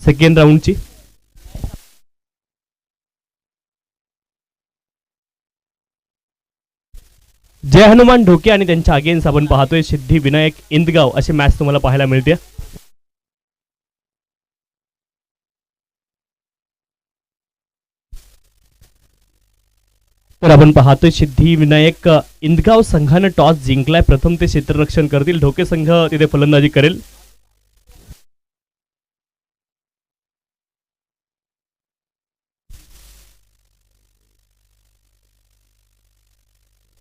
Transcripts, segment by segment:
Second राऊंडची. जय हनुमान ढोके आणि त्यांच्या against आपण पाहतोय सिद्धिविनायक इंदगाव अशी मॅच तुम्हाला पाहायला मिळते. तर आपण पाहतोय सिद्धिविनायक इंदगाव संघाने टॉस जिंकलाय. प्रथम ते क्षेत्ररक्षण करतील. ढोके संघ तिथे फलंदाजी करेल.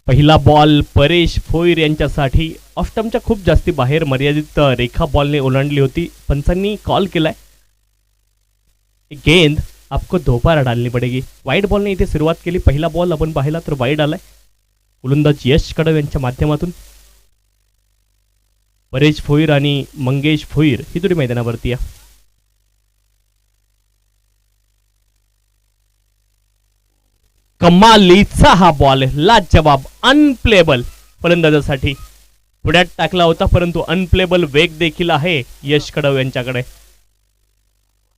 पहिला बॉल परेश फोईर यांच्यासाठी. ऑफस्टम्पच्या खूप जास्ती बाहेर मर्यादित रेखा बॉलने ओलांडली होती. पंचांनी कॉल केलाय गेंद आपको दोबारा डालनी पडेगी. वाईड बॉलने इथे सुरुवात केली. पहिला बॉल आपण पाहिला तर वाईड आलाय. गोलंदाज यश कडव यांच्या माध्यमातून. परेश फोईर आणि मंगेश फोईर ही जोडी मैदानावरती आहे. कमालीचा हा बॉल लाजवाब अनप्लेबल फलंदाजासाठी पुढ्यात टाकला होता, परंतु अनप्लेबल वेग देखील आहे यश कडव यांच्याकडे.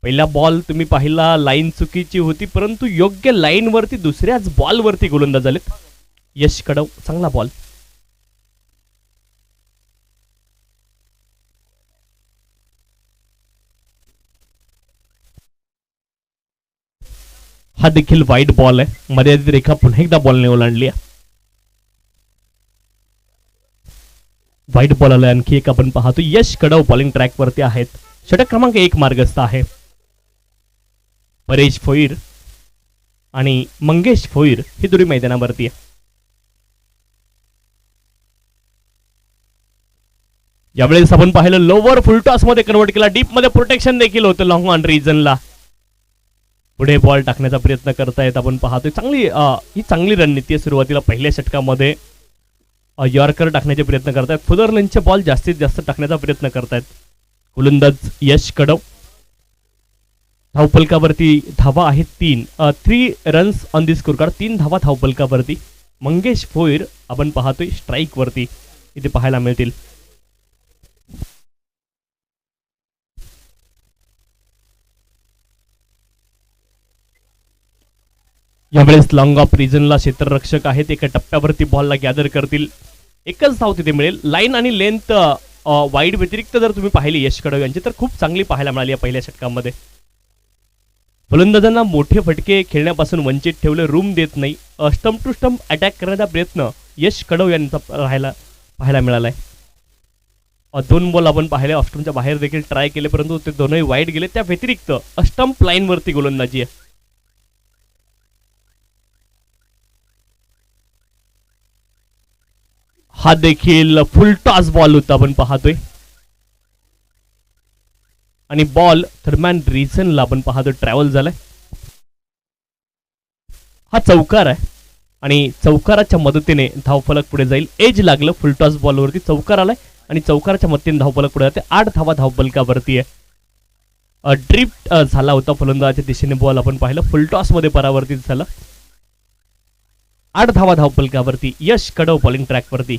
पहिला बॉल तुम्ही पाहिला लाईन चुकीची होती, परंतु योग्य लाईन वरती दुसऱ्याच बॉल वरती गोलंदाज आलेत. यश कडव चांगला बॉल. हा देखील वाईड बॉल आहे. मर्यादित रेखा पुन्हा एकदा बॉलने ओलांडली आहे. वाईट बॉल आलाय. आणखी एक आपण पाहतो. यश कडव बॉलिंग ट्रॅक वरती आहेत. षटक क्रमांक 1 मार्गस्थ आहे. परेश फोईर आणि मंगेश फोईर ही जोडी मैदानावरती आहे. यावेळेस आपण पाहिलं लोवर फुलटॉस मध्ये कन्वर्ट केला. डीप मध्ये प्रोटेक्शन देखील होतं लॉंग ऑन रिजनला. पुढे बॉल टाकण्याचा प्रयत्न करतायत. आपण पाहतोय ही चांगली रणनीती आहे. सुरुवातीला पहिल्या षटकामध्ये यॉर्कर टाकण्याचे प्रयत्न करतायत. फुदरलंडचे बॉल जास्तीत जास्त टाकण्याचा प्रयत्न करतायत गोलंदाज यश कडव. धावफलकावरती धावा आहेत 3 runs on the score card. 3 धावा धावफलकावरती. मंगेश फोईर आपण पाहतोय स्ट्राईक वरती इथे पाहायला मिळतील. यावेळेस लॉंग ऑफ रिजनला क्षेत्ररक्षक आहेत. एका टप्प्यावरती बॉलला गॅदर करतील. एकच धाव तिथे मिळेल. लाईन आणि लेंथ वाईड व्यतिरिक्त जर तुम्ही पाहिली यश कडव यांची तर खूप चांगली पाहायला मिळाली या पहिल्या षटकामध्ये. फलंदाजांना मोठे फटके खेळण्यापासून वंचित ठेवले. रूम देत नाही. स्टंप टू स्टंप अटॅक करण्याचा प्रयत्न यश कडव यांचा पाहायला मिळालाय. 2 बॉल आपण पाहिले ऑफस्टंपच्या बाहेर देखील ट्राय केले, परंतु ते दोनही वाईड गेले. त्या व्यतिरिक्त स्टंप लाईन वरती गोलंदाजी आहे. हा देखील फुल टॉस बॉल होता आपण पाहतोय. आणि बॉल थर्डमॅन रिजनला आपण पाहतो ट्रॅव्हल झालाय. हा चौकार आहे आणि चौकाराच्या मदतीने धावफलक पुढे जाईल. एज लागलं फुलटॉस बॉलवरती. चौकार आलाय आणि चौकाराच्या मदतीने धावफलक पुढे जाते. 8 धावा धावफलकावरती आहे. ड्रिफ्ट झाला होता फलंदाजाच्या दिशेने बॉल आपण पाहिलं. फुलटॉस मध्ये परावर्तित झाला. 8 धावा धावफलकावरती. यश कडव बॉलिंग ट्रॅक वरती.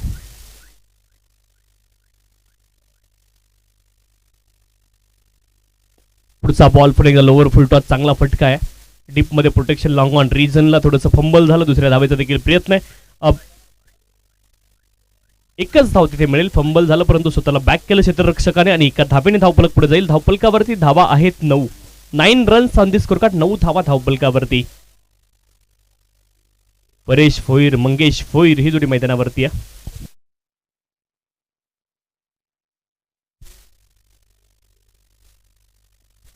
पुढचा बॉल पुढे लोवर फुलटॉस चांगला फटका आहे. डीप मध्ये प्रोटेक्शन लॉंग ऑन रिजनला थोडंसं फंबल झालं. दुसऱ्या धावेचा देखील प्रयत्न आहे. एकच धाव तिथे मिळेल. फंबल झालं परंतु स्वतःला बॅक केलं क्षेत्ररक्षकाने आणि एका धावेने धावफलक पुढे जाईल. धावफलकावरती धावा आहेत 9 runs on the score card. 9 धावा धावफलकावरती. परेश फोईर मंगेश फोईर ही जोडी मैदानावरती आहे.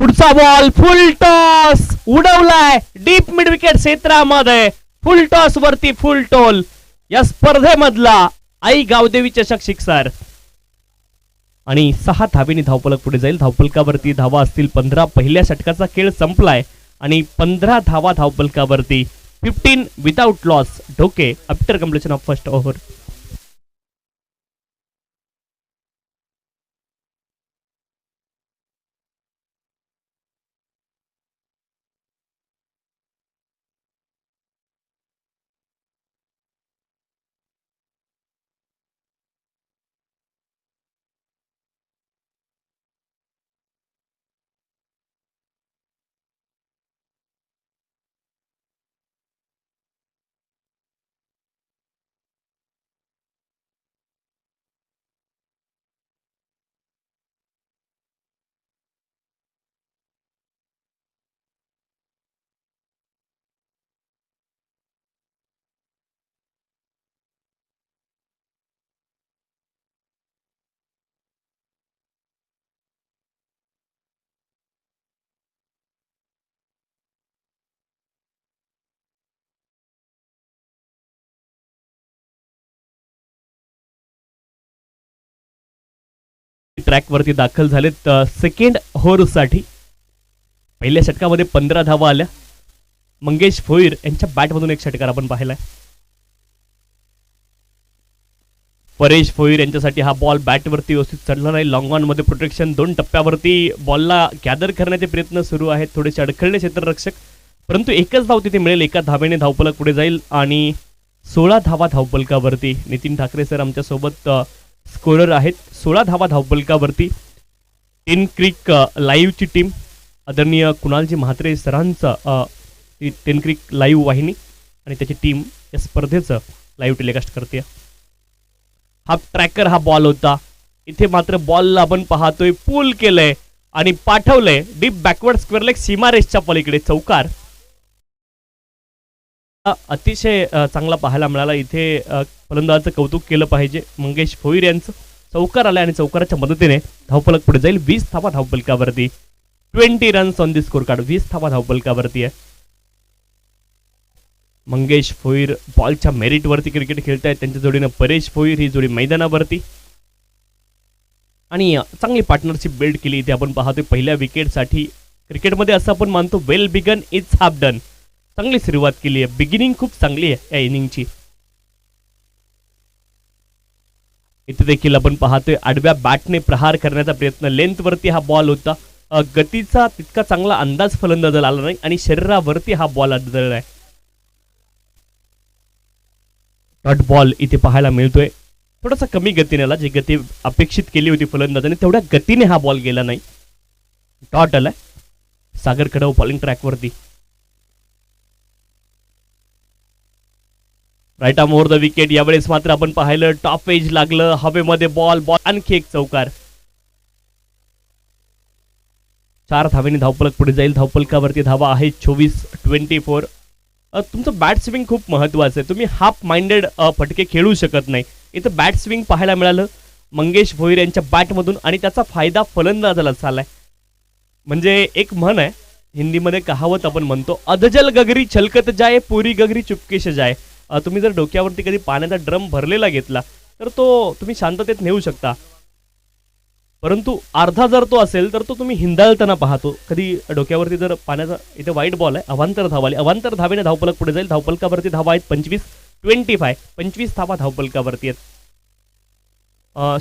पुढचा बॉल फुल टॉस उडवलाय डीप मिड विकेट क्षेत्रामध्ये. फुल टॉस वरती फुल टोल. या स्पर्धेमधला आई गावदेवी चषक शिक्सर आणि 6 धावेने धावफलक पुढे जाईल. धावफलकावरती धावा असतील 15. पहिल्या षटकाचा खेळ संपलाय आणि 15 धावा धावफलकावरती. 15 without loss. Dhoke after completion of first over. Track वरती दाखल झालेत सेकंड ओव्हरसाठी. पहिल्या षटकामध्ये 15 धावा आल्या. मंगेश भोईर यांच्या बॅटमधून एक षटकार आपण पाहिलाय. परेश भोईर यांच्यासाठी हा बॉल बॅटवरती व्यवस्थित चढला नाही. लॉंग ऑन मध्ये प्रोटेक्शन. 2 टप्प्यावरती बॉलला गॅदर करण्याचे प्रयत्न सुरू आहेत. थोडेसे अडखळले क्षेत्ररक्षक, परंतु एकच धाव तिथे मिळेल. एका धावेने धावफलक पुढे जाईल आणि 16 धावा धावफलकावरती. नितीन ठाकरे सर आमच्या सोबत स्कोरर आहेत. 16 धावा धावफलकावरती. टेन क्रिक लाईव्हची टीम आदरणीय कुणालजी म्हात्रे सरांचं टेन क्रिक लाईव्ह वाहिनी आणि त्याची टीम या स्पर्धेचं लाईव्ह टेलिकास्ट करते. हा ट्रॅकर हा बॉल होता. इथे मात्र बॉलला आपण पाहतोय पूल केलंय आणि पाठवलंय डीप बॅकवर्ड स्क्वेअर लेग सीमारेषच्या पलीकडे. चौकार अतिशय चांगला पाहायला मिळाला. इथे फलंदाजाचं कौतुक केलं पाहिजे मंगेश भोईर यांचं. चौकार आलाय आणि चौकाराच्या मदतीने धावफलक पुढे जाईल. 20 धावा धावफलकावरती. 20 runs on the score card. 20 धावा धावफलकावरती आहे. मंगेश भोईर बॉलच्या मेरिटवरती क्रिकेट खेळतायत. त्यांच्या जोडीनं परेश भोईर ही जोडी मैदानावरती आणि चांगली पार्टनरशिप बिल्ड केली. इथे आपण पाहतोय पहिल्या विकेटसाठी. क्रिकेटमध्ये असं आपण मानतो well begun it's half done. चांगली सुरुवात केली आहे. बिगिनिंग खूप चांगली आहे या इनिंगची. इथे देखील आपण पाहतोय आडव्या बॅटने प्रहार करण्याचा प्रयत्न. लेंथवरती हा बॉल होता. गतीचा तितका चांगला अंदाज फलंदाजाला आला नाही आणि शरीरावरती हा बॉल आदळलाय. डॉट बॉल इथे पाहायला मिळतोय. थोडासा कमी गतीने आला. जी गती अपेक्षित केली होती फलंदाजाने तेवढ्या गतीने हा बॉल गेला नाही. डॉट आलाय. सागर कडव बॉलिंग ट्रॅकवरती. Right arm over the wicket. यावेळेस मात्र आपण पाहिलं टॉप एज लागलं. हवेमध्ये बॉल. आणखी एक चौकार. 4 धावेने धावफलक पुढे जाईल. धावफलकावरती धावा आहे 24-24. तुमचं बॅट स्विंग खूप महत्वाचं आहे. तुम्ही हाफ माइंडेड फटके खेळू शकत नाही. इथं बॅट स्विंग पाहायला मिळालं मंगेश भोईर यांच्या बॅटमधून आणि त्याचा फायदा फलंदाजाला झालाय. म्हणजे एक म्हण आहे हिंदीमध्ये, कहावत आपण म्हणतो, अधजल गगरी छलकत जाय पुरी गगरी चुपकेश जाय. तुम्ही जर डोक्यावरती कधी पाण्याचा ड्रम भरलेला घेतला तर तो तुम्ही शांततेत नेऊ शकता, परंतु अर्धा जर तो असेल तर तो तुम्ही हिंदाळताना पाहतो. कधी डोक्यावरती जर पाण्याचा, इथे वाईट बॉल आहे, अवांतर धावाली. अवांतर धावेने धावफलक पुढे जाईल. धावफलकावरती धावा आहेत 25-25. 25 धावा धावफलकावरती आहेत.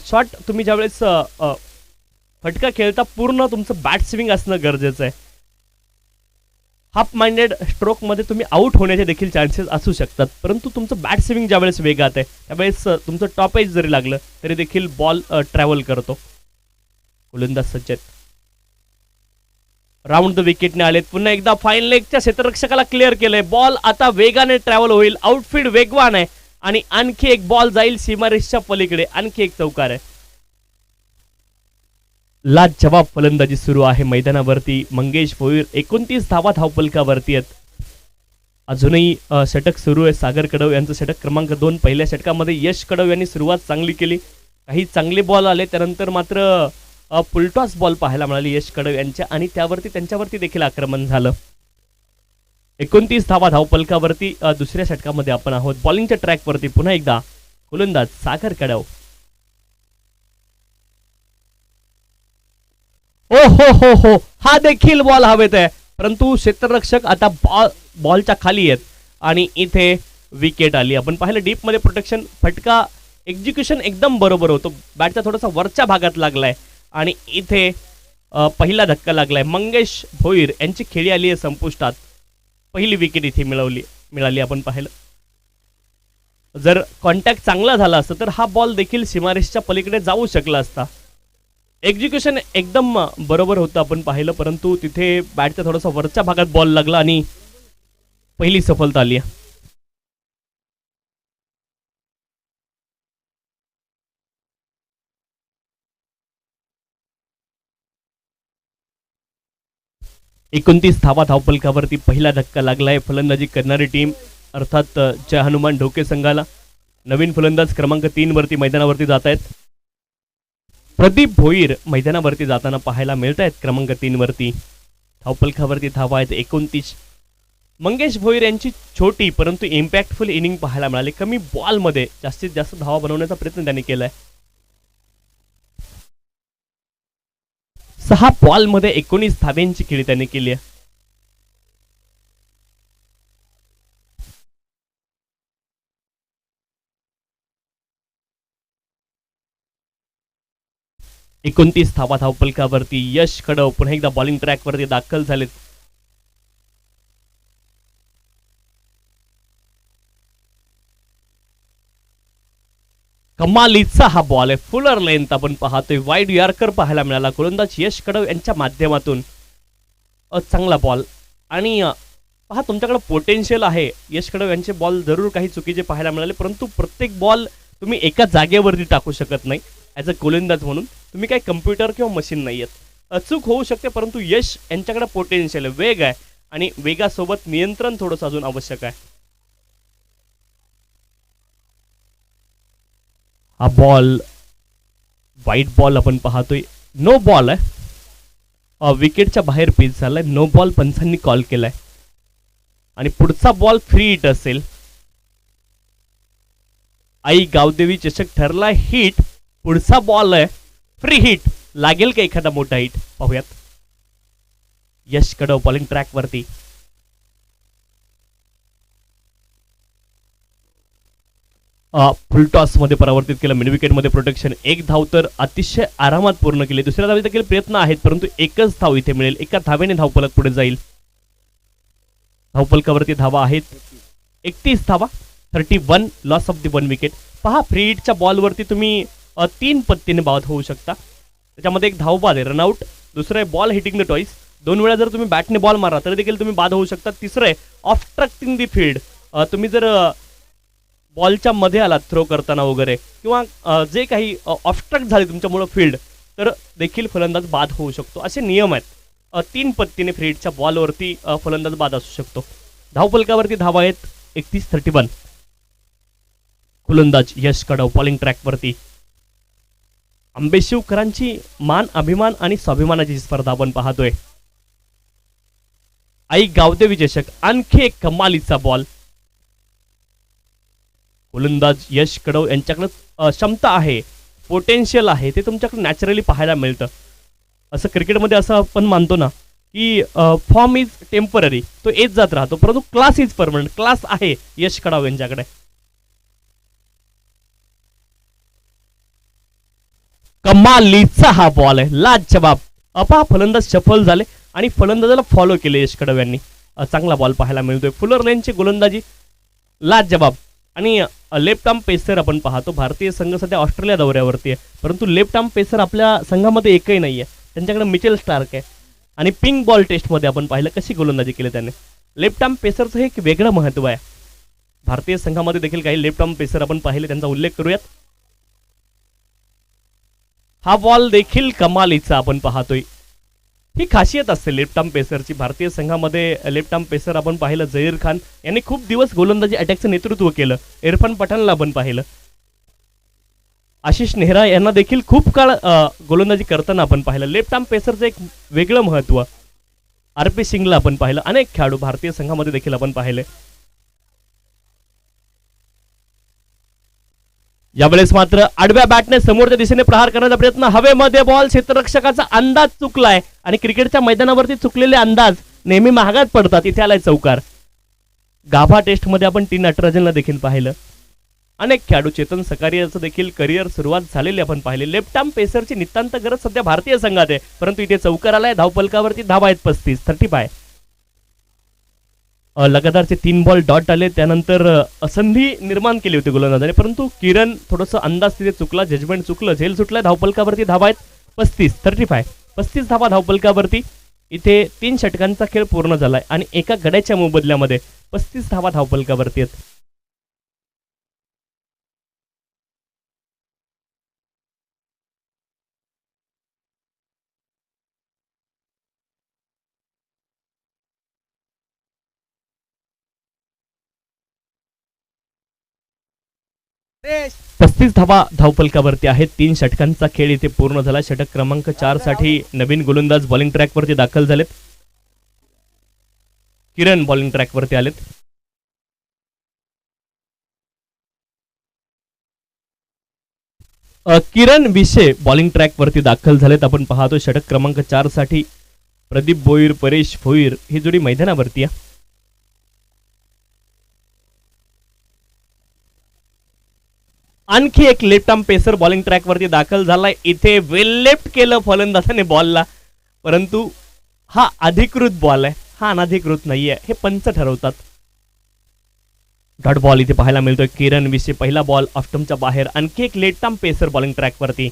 शॉट तुम्ही ज्यावेळेस फटका खेळता पूर्ण तुमचं बॅट स्विंग असणं गरजेचं आहे. हाफ माइंडेड स्ट्रोक मध्ये तुम्ही आउट होण्याचे देखील चान्सेस असू शकतात, परंतु तुमचं बॅट स्विंग ज्यावेळेस वेगात आहे त्यावेळेस तुमचं टॉप एज जरी लागलं तरी देखील बॉल ट्रॅव्हल करतो. गोलंदाज सज्जत. राऊंड द विकेटने आलेत. पुन्हा एकदा फाईन लेगच्या क्षेत्ररक्षकाला क्लिअर केलंय. बॉल आता वेगाने ट्रॅव्हल होईल. आउटफील्ड वेगवान आहे आणि आणखी एक बॉल जाईल सीमारेषच्या पलीकडे. आणखी एक चौकार आहे. लाजवाब फलंदाजी सुरू आहे मैदानावरती. मंगेश भोईर 29 धावा धावफलकावरती आहेत. अजूनही षटक सुरू आहे. सागर कडव यांचं षटक क्रमांक 2. पहिल्या षटकामध्ये यश कडव यांनी सुरुवात चांगली केली. काही चांगले बॉल आले, त्यानंतर मात्र फुलटॉस बॉल पाहायला मिळाली यश कडव यांच्या आणि त्यावरती त्यांच्यावरती देखील आक्रमण झालं. 29 धावा धावफलकावरती. दुसऱ्या षटकामध्ये आपण आहोत. बॉलिंगच्या ट्रॅकवरती पुन्हा एकदा गोलंदाज सागर कडव. ओ हो हो हो, हा देखील बॉल हवेत आहे, परंतु क्षेत्ररक्षक आता बॉलच्या खाली आहेत आणि इथे विकेट आली. आपण पाहिलं डीप मध्ये प्रोटेक्शन. फटका एक्झिक्युशन एकदम बरोबर होतो. बॅटचा थोडासा वरच्या भागात लागलाय आणि इथे पहिला धक्का लागलाय. मंगेश भोईर यांची खेळी आली आहे संपुष्टात. पहिली विकेट इथे मिळाली. आपण पाहिलं जर कॉन्टॅक्ट चांगला झाला असता तर हा बॉल देखील सीमारेषच्या पलीकडे जाऊ शकला असता. एक्झिक्युशन एकदम बरोबर होतं आपण पाहिलं, परंतु तिथे बॅटच्या थोडासा वरच्या भागात बॉल लागला आणि पहिली सफलता आली. 29 धावा धावफलकावरती. पहिला धक्का लागलाय. फलंदाजी करणारी टीम अर्थात जय हनुमान ढोके संघाला. नवीन फलंदाज क्रमांक 3 वरती मैदानावरती जात आहेत. प्रदीप भोईर मैदानावरती जाताना पाहायला मिळत आहेत क्रमांक 3 वरती. धावफलकावरती धावा आहेत 29. मंगेश भोईर यांची छोटी परंतु इम्पॅक्टफुल इनिंग पाहायला मिळाली. कमी बॉलमध्ये जास्तीत जास्त धावा बनवण्याचा प्रयत्न त्यांनी केलाय. 6 बॉल मध्ये 19 धाब्यांची खेळी त्याने केली आहे. एकोणतीस धावा धावपलकावरती. यश कडव पुन्हा एकदा बॉलिंग ट्रॅक वरती दाखल झालेत. कमालीचा हा बॉल आहे, फुलर लेंथ आपण पाहतोय. वाईड यॉर्कर पाहायला मिळाला गोलंदाज यश कडव यांच्या माध्यमातून. चांगला बॉल. आणि पहा तुमच्याकडे पोटेन्शियल आहे. यश कडव यांचे बॉल जरूर काही चुकीचे पाहायला मिळाले, परंतु प्रत्येक बॉल तुम्ही एका जागेवरती टाकू शकत नाही. ॲज अ गोलंदाज म्हणून तुम्ही काही कम्प्युटर किंवा मशीन नाही आहेत. चूक होऊ शकते, परंतु यश यांच्याकडे पोटेन्शियल आहे, वेग आहे आणि वेगासोबत नियंत्रण थोडंसं अजून आवश्यक आहे. हा बॉल वाईट बॉल आपण पाहतोय. नो बॉल आहे, विकेटच्या बाहेर पिच झालाय. नो बॉल पंचांनी कॉल केलाय आणि पुढचा बॉल फ्री हिट असेल. आई गावदेवी चषक ठरला हिट. पुढचा बॉल आहे फ्री हिट. लागेल का एखादा मोठा हिट पाहूयात. यश कडव बॉलिंग ट्रॅक वरती. फुल टॉस मध्ये परावर्तित केलं. मिड विकेट मध्ये प्रोटेक्शन. एक धाव तर अतिशय आरामात पूर्ण केली. दुसऱ्या धावेचे देखील प्रयत्न आहेत, परंतु एकच धाव इथे मिळेल. एका धावेने धावफलक पुढे जाईल. धावफलकावरती धावा आहेत 31 धावा. 31 लॉस ऑफ द 1 विकेट. पहा फ्री हिटच्या बॉलवरती तुम्ही 3 पत्तीने बाद होऊ शकता. त्याच्यामध्ये एक धाव बाद आहे, रनआउट. दुसरं आहे बॉल हिटिंग द टॉईस. 2 वेळा जर तुम्ही बॅटने बॉल मारा तरी देखील तुम्ही बाद होऊ शकता. तिसरं आहे ऑब्स्ट्रक्टिंग द फील्ड. तुम्ही जर बॉलच्या मध्ये आलात थ्रो करताना वगैरे किंवा जे काही ऑब्स्ट्रक्ट झाले तुमच्यामुळे फील्ड, तर देखील फलंदाज बाद होऊ शकतो. असे नियम आहेत. 3 पत्तीने फ्री हिटच्या बॉलवरती फलंदाज बाद असू शकतो. धावफलकावरती धावा आहेत 31-31. गोलंदाज यश कडव बॉलिंग ट्रॅक वरती. आंबेशिवकरांची मान अभिमान आणि स्वाभिमानाची स्पर्धा आपण पाहतोय. आई गावदेवी चषक. आणखी एक कमालीचा बॉल. गोलंदाज यश कडव यांच्याकडे क्षमता आहे, पोटेन्शियल आहे, ते तुमच्याकडे नॅचरली पाहायला मिळतं. असं क्रिकेटमध्ये असं आपण मानतो ना की फॉर्म इज टेम्पररी, तो येत जात राहतो, परंतु क्लास इज परमनंट. क्लास आहे यश कडव यांच्याकडे. कमालीचा हा बॉल आहे, लाजवाब. अपा फलंदाज सफल झाले आणि फलंदाजाला फॉलो केले यश कडव यांनी. चांगला बॉल पाहायला मिळतोय. फुलर लेनची गोलंदाजी लाजवाब. आणि लेफ्ट आर्म पेसर आपण पाहतो. भारतीय संघ सध्या ऑस्ट्रेलिया दौऱ्यावरती आहे, परंतु लेफ्ट आर्म पेसर आपल्या संघामध्ये एकही नाही आहे. त्यांच्याकडे मिचेल स्टार्क आहे. आणि पिंक बॉल टेस्टमध्ये आपण पाहिलं कशी गोलंदाजी केली त्याने. लेफ्ट आर्म पेसरचं हे एक वेगळं महत्व आहे. भारतीय संघामध्ये देखील काही लेफ्ट आर्म पेसर आपण पाहिले, त्यांचा उल्लेख करूयात. हा बॉल देखील कमालीचा आपण पाहतोय. ही खासियत असते लेफ्ट आर्म पेसरची. भारतीय संघामध्ये लेफ्ट आर्म पेसर आपण पाहिलं झहीर खान यांनी खूप दिवस गोलंदाजी अटॅकचं नेतृत्व केलं. इरफान पठाणला आपण पाहिलं. आशिष नेहरा यांना देखील खूप काळ गोलंदाजी करताना आपण पाहिलं. लेफ्ट आर्म पेसरचं एक वेगळं महत्व. RP सिंगला आपण पाहिलं. अनेक खेळाडू भारतीय संघामध्ये देखील आपण पाहिले. यावेळेस मात्र आडव्या बॅटने समोरच्या दिशेने प्रहार करण्याचा प्रयत्न. हवेमध्ये बॉल. क्षेत्ररक्षकाचा अंदाज चुकलाय आणि क्रिकेटच्या मैदानावरती चुकलेले अंदाज नेहमी महागात पडतात. इथे आलाय चौकार. गाभा टेस्ट मध्ये आपण टी नटराजनला देखील पाहिलं. अनेक खेळाडू, चेतन सकारियाचं देखील करिअर सुरुवात झालेली आपण पाहिले. लेफ्ट आर्म पेसरची नितांत गरज सध्या भारतीय संघात आहे, परंतु इथे चौकार आलाय. धावपलकावरती धावा आहेत 35. लगातारचे 3 बॉल डॉट आले. त्यानंतर संधी निर्माण केली होती गोलंदाजाने, परंतु किरण थोडंसं अंदाज तिथे चुकला, जजमेंट चुकलं, झेल सुटला. धावपलकावरती धावा आहेत 35 धावा धावपलकावरती. इथे 3 षटकांचा खेळ पूर्ण झालाय आणि एका गड्याच्या मोबदल्यामध्ये 35 धावा धावपलकावरती आहेत. पस्तीस धावा धावपलकावरती आहेत. 3 षटकांचा खेळ इथे पूर्ण झाला. षटक क्रमांक 4 साठी नवीन गोलंदाज बॉलिंग ट्रॅक वरती दाखल झालेत. किरण बॉलिंग ट्रॅक वरती आलेत. किरण विशे बॉलिंग ट्रॅक वरती दाखल झालेत. आपण पाहतो षटक क्रमांक 4 साठी प्रदीप भोईर, परेश भोईर ही जोडी मैदानावरती आहे. आणखी एक left arm pacer bowling track वरती दाखल झालाय. इथे वेल लेफ्ट केलं फलंदाजाने बॉलला, परंतु हा अधिकृत बॉल आहे, हा अनधिकृत नाहीये, हे पंच ठरवतात. डॉट बॉल इथे पाहायला मिळतोय. किरण विशे पहिला बॉल ऑफस्टंपच्या बाहेर. आणखी एक left arm pacer bowling track वरती.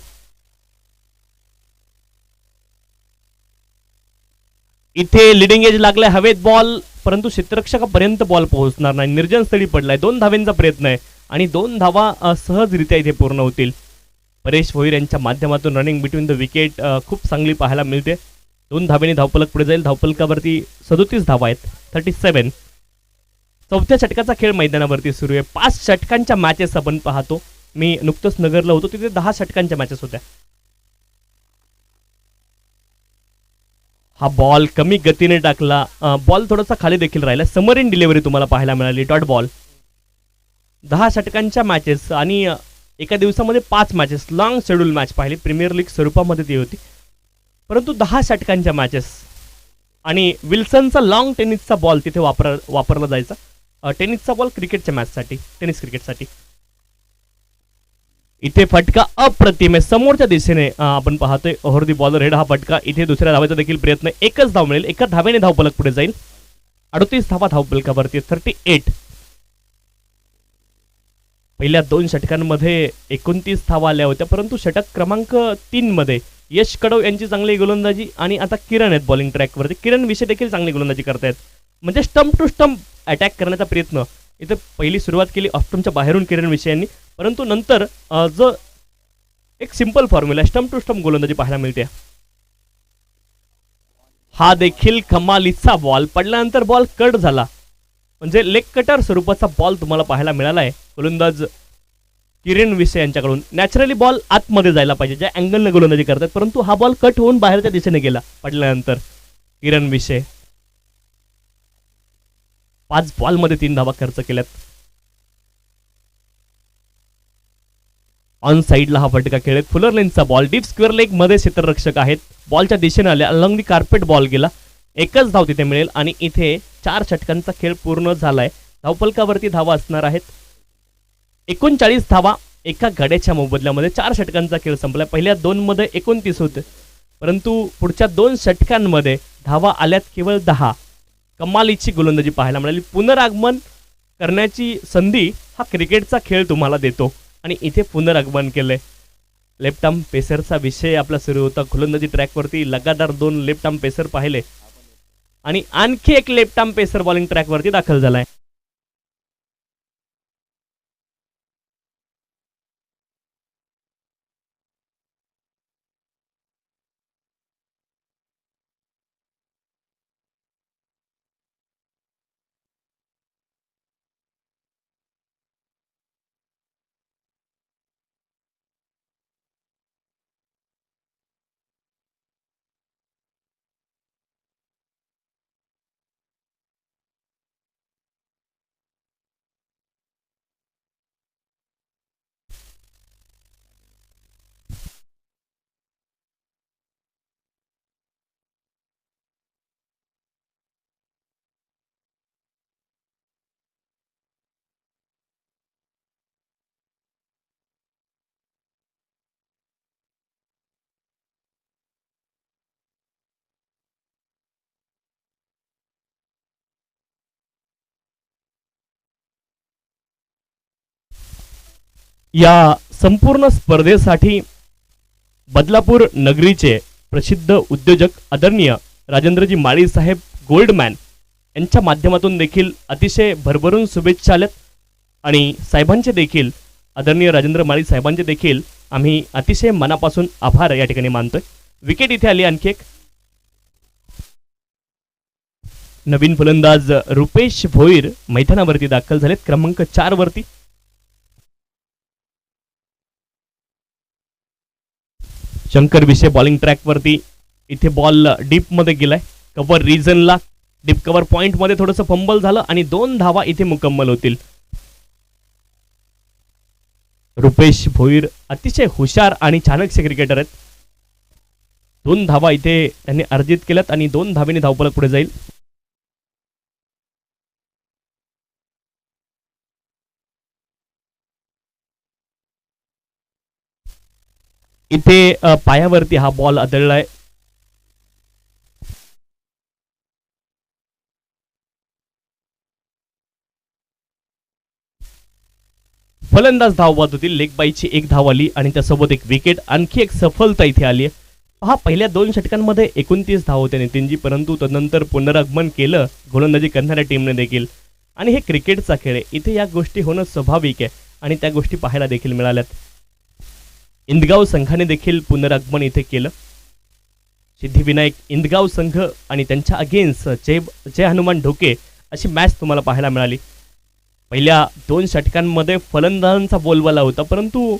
इथे लिडिंग एज लागलाय, हवेत बॉल, परंतु क्षेत्ररक्षकापर्यंत बॉल पोहोचणार नाही. निर्जन स्थळी पडलाय. 2 धावेंचा प्रयत्न आहे आणि 2 धावा सहजरित्या इथे पूर्ण होतील. परेश भोईर यांच्या माध्यमातून रनिंग बिटवीन द विकेट खूप चांगली पाहायला मिळते. 2 धावेने धावफलक पुढे जाईल. धावफलकावरती 37 धावा आहेत, 37. चौथ्या षटकाचा खेळ मैदानावरती सुरू आहे. 5 षटकांच्या मॅचेस आपण पाहतो. मी नुकतंच नगरला होतो, तिथे 10 षटकांच्या मॅचेस होत्या. हा बॉल कमी गतीने टाकला. बॉल थोडासा खाली देखील राहिला. समरीन डिलिव्हरी तुम्हाला पाहायला मिळाली. Dot ball. 10 षटकांच्या मॅचेस आणि एका दिवसामध्ये 5 मॅचेस, लॉंग शेड्यूल मॅच पाहिली. प्रीमियर लीग स्वरूपामध्ये ती होती, परंतु 10 षटकांच्या मॅचेस. आणि विल्सनचा लॉंग टेनिसचा बॉल तिथे वापरला जायचा. टेनिसचा बॉल क्रिकेटच्या मॅचसाठी, टेनिस क्रिकेटसाठी. इथे फटका अप्रतिम आहे. समोरच्या दिशेने आपण पाहतोय ओव्हर दी बॉलर हेड हा फटका. इथे दुसऱ्या धावेचा देखील प्रयत्न. एकच धाव मिळेल. एका धावेने धावफलक पुढे जाईल. 38 धावा धावफलकावरती, 38. पहिल्या 2 षटकांमध्ये 29 धावा आल्या होत्या, परंतु षटक क्रमांक 3 मध्ये यश कडव यांची चांगली गोलंदाजी आणि आता किरण आहेत बॉलिंग ट्रॅकवरती. किरण विषय देखील चांगली गोलंदाजी करतायत. म्हणजे स्टंप टू स्टंप अटॅक करण्याचा प्रयत्न. इथे पहिली सुरुवात केली ऑफस्टंपच्या बाहेरून किरण विषय यांनी, परंतु नंतर जो एक simple formula stump to stump गोलंदाजी पाहायला मिळते. हा देखील कमालीचा बॉल. पडल्यानंतर बॉल कट झाला, म्हणजे लेग कटर स्वरूपाचा बॉल तुम्हाला पाहायला मिळाला आहे गोलंदाज किरण विषय यांच्याकडून. नॅचरली बॉल आतमध्ये जायला पाहिजे ज्या अँगलने गोलंदाजी करतात, परंतु हा बॉल कट होऊन बाहेरच्या दिशेने गेला पडल्यानंतर. किरण विषय 5 बॉलमध्ये 3 धावा खर्च केल्यात. ऑन साइडला हा फटका खेळत. फुलर लेनचा बॉल डीप स्क्वेअर लेग मध्ये क्षेत्ररक्षक आहेत. बॉलच्या दिशेने आले. अलॉंग दी कार्पेट बॉल गेला. एकच धाव तिथे मिळेल आणि इथे 4 षटकांचा खेळ पूर्ण झालाय. धावफलकावरती धावा असणार आहेत 39 धावा एका गड्याच्या मोबदल्यामध्ये. 4 षटकांचा खेळ संपलाय. पहिल्या 2 मध्ये 29 होते, परंतु पुढच्या 2 षटकांमध्ये धावा आल्यात केवळ 10. कमालीची गोलंदाजी पाहायला मिळाली. पुनरागमन करण्याची संधी हा क्रिकेटचा खेळ तुम्हाला देतो आणि इथे पुनरागमन केलंय. लेफ्ट आर्म पेसरचा विषय आपला सुरू होता. गोलंदाजी ट्रॅकवरती लगातार 2 लेफ्ट आर्म पेसर पाहिले आणि आणखी एक लेफ्ट आर्म पेसर बॉलिंग ट्रॅकवरती दाखल झालाय. या संपूर्ण स्पर्धेसाठी बदलापूर नगरीचे प्रसिद्ध उद्योजक आदरणीय राजेंद्रजी माळी साहेब गोल्डमॅन यांच्या माध्यमातून देखील अतिशय भरभरून शुभेच्छा आल्यात आणि साहेबांचे देखील आदरणीय राजेंद्र माळी साहेबांचे देखील आम्ही अतिशय मनापासून आभार या ठिकाणी मानतोय. विकेट इथे आली. आणखी एक नवीन फलंदाज रुपेश भोईर मैदानावरती दाखल झालेत क्रमांक 4 वरती. शंकर विषय बॉलिंग ट्रॅक वरती. इथे बॉल डीप मध्ये गेलाय. कव्हर रिजनला डीप कव्हर पॉइंट मध्ये थोडंसं फंबल झालं आणि 2 धावा इथे मुकम्मल होतील. रुपेश भोईर अतिशय हुशार आणि चाणक्य क्रिकेटर आहेत. 2 धावा इथे त्यांनी अर्जित केल्यात आणि 2 धावेने धावफलक पुढे जाईल. इथे पायावरती हा बॉल आदळलाय. फलंदाज धावबाद होतील. लेग बाईची 1 धाव आली आणि त्यासोबत 1 विकेट. आणखी एक सफलता इथे आली आहे. पहा, पहिल्या 2 षटकांमध्ये 29 धाव होते नितीनजी, परंतु तदनंतर पुनरागमन केलं गोलंदाजी करणाऱ्या टीमने देखील. आणि हे क्रिकेटचा खेळ आहे, इथे या गोष्टी होणं स्वाभाविक आहे आणि त्या गोष्टी पाहायला देखील मिळाल्यात. इंदगाव संघाने देखील पुनरागमन इथे केलं. सिद्धिविनायक इंदगाव संघ आणि त्यांच्या अगेन्स्ट जय हनुमान ढोके अशी मॅच तुम्हाला पाहायला मिळाली. पहिल्या 2 षटकांमध्ये फलंदाजांचा बोलबाला होता, परंतु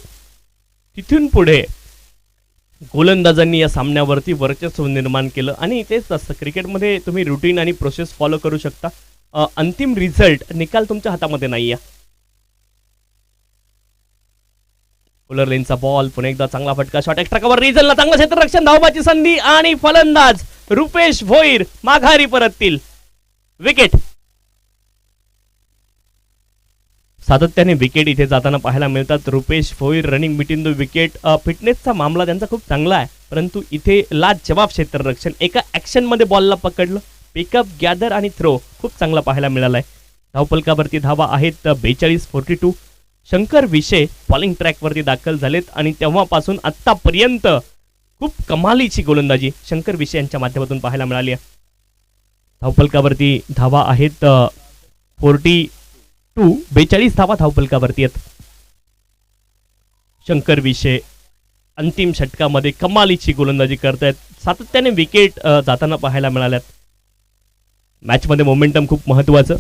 तिथून पुढे गोलंदाजांनी या सामन्यावरती वर्चस्व निर्माण केलं. आणि तेच असतं क्रिकेटमध्ये, तुम्ही रुटीन आणि प्रोसेस फॉलो करू शकता, अंतिम रिझल्ट निकाल तुमच्या हातामध्ये नाही आहे. बॉलर लेनचा बॉल, पुन्हा एकदा चांगला फटका, शॉट एक्स्ट्रा कव्हर, रिझलला चांगलं क्षेत्ररक्षण, धावबाची संधी आणि फलंदाज रुपेश भोईर माघारी परततील. विकेट. सातत्याने विकेट इथे जाताना पाहायला मिळतात. Rupesh Bhoir running between the wicket. फिटनेसचा मामला त्यांचा खूप चांगला आहे, परंतु इथे लाजवाब क्षेत्ररक्षण, एका ॲक्शनमध्ये बॉलला पकडलं, पिकअप, गॅदर आणि थ्रो खूप चांगला पाहायला मिळालाय. धावफलकावरती धावा आहेत 42-42. शंकर विषय बॉलिंग ट्रॅकवरती दाखल झालेत आणि तेव्हापासून आत्तापर्यंत खूप कमालीची गोलंदाजी शंकर विषय यांच्या माध्यमातून पाहायला मिळाली आहे. धावफलकावरती धावा आहेत 42 धावा धावफलकावरती आहेत. शंकर विषय अंतिम षटकामध्ये कमालीची गोलंदाजी करतायत. सातत्याने विकेट जाताना पाहायला मिळाल्यात. मॅचमध्ये मोमेंटम खूप महत्वाचं.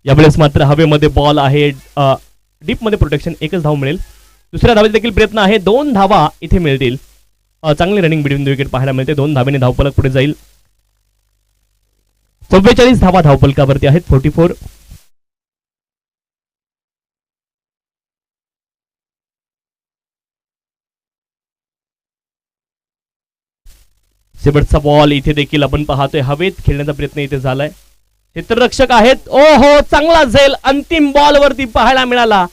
यावेळेस मात्र हवेमध्ये बॉल आहे, डीप मध्ये प्रोटेक्शन, 1च धाव मिळेल. दुसऱ्या धावेत देखील प्रयत्न आहे, 2 धावा इथे मिळतील. चांगली रनिंग बिटवीन द विकेट पाहायला मिळते. 2 धावेने धावफलक पुढे जाईल. 44 धावा धावफलकावरती आहेत. 44. शेवटचा बॉल इथे देखील आपण पाहतोय, हवेत खेळण्याचा प्रयत्न इथे झालाय. क्षेत्ररक्षक आहेत. ओ हो, चांगला झेल अंतिम बॉल वरती पाहायला मिळाला.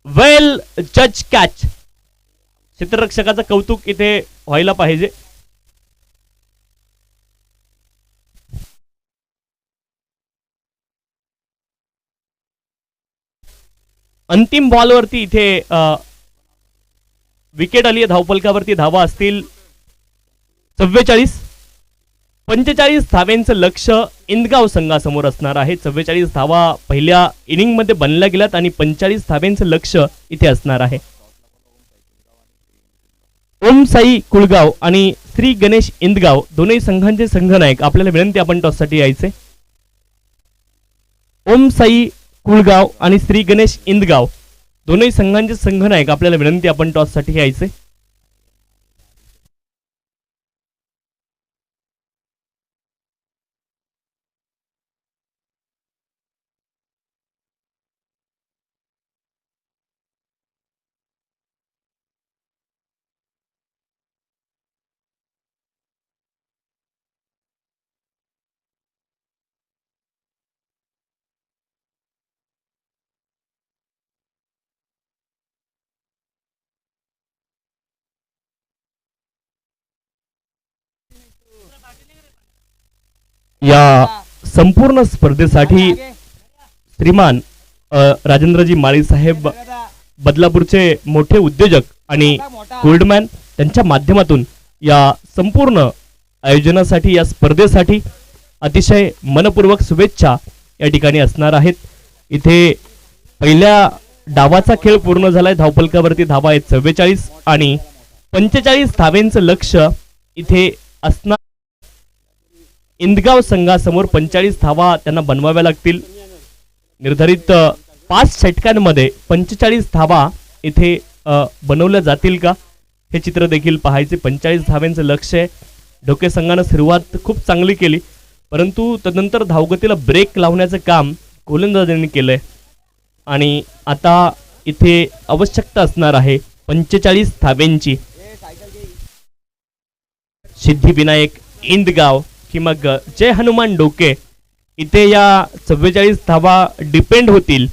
वेल जज कॅच. क्षेत्ररक्षकाचं कौतुक इथे व्हायला पाहिजे. अंतिम बॉलवरती इथे विकेट आली आहे. धावफलकावरती धावा असतील 44. 45 धावेंचं लक्ष इंदगाव संघासमोर असणार आहे. 44 धावा पहिल्या इनिंग मध्ये बनल्या गेल्यात आणि 45 धावेंचं लक्ष इथे असणार आहे. ओम साई कुळगाव आणि श्री गणेश इंदगाव दोन्ही संघांचे संघनायक आपल्याला विनंती, आपण टॉस साठी यायचे. ओम साई कुळगाव आणि श्री गणेश इंदगाव दोन्ही संघांचे संघनायक आपल्याला विनंती, आपण टॉस साठी यायचे. या संपूर्ण स्पर्धेसाठी श्रीमान राजेंद्रजी माळी साहेब, बदलापूरचे मोठे उद्योजक आणि गोल्डमॅन, त्यांच्या माध्यमातून या संपूर्ण आयोजनासाठी, या स्पर्धेसाठी अतिशय मनपूर्वक शुभेच्छा या ठिकाणी असणार आहेत. इथे पहिल्या डावाचा खेळ पूर्ण झालाय. धावफलकावरती धावा आहेत 44 आणि 45 धावेंचं लक्ष इथे असणार. इंदगाव संघासमोर 45 धावा त्यांना बनवाव्या लागतील. निर्धारित 5 षटकांमध्ये 45 धावा इथे बनवल्या जातील का, हे चित्र देखील पाहायचे. 45 धाव्यांचं लक्ष आहे. ढोके संघानं सुरुवात खूप चांगली केली, परंतु तदनंतर धावगतीला ब्रेक लावण्याचं काम गोलंदाजांनी केलंय आणि आता इथे आवश्यकता असणार आहे 45 धाव्यांची. सिद्धिविनायक इंदगाव की मग जय हनुमान ढोके इथे या 44 धावा डिपेंड होतील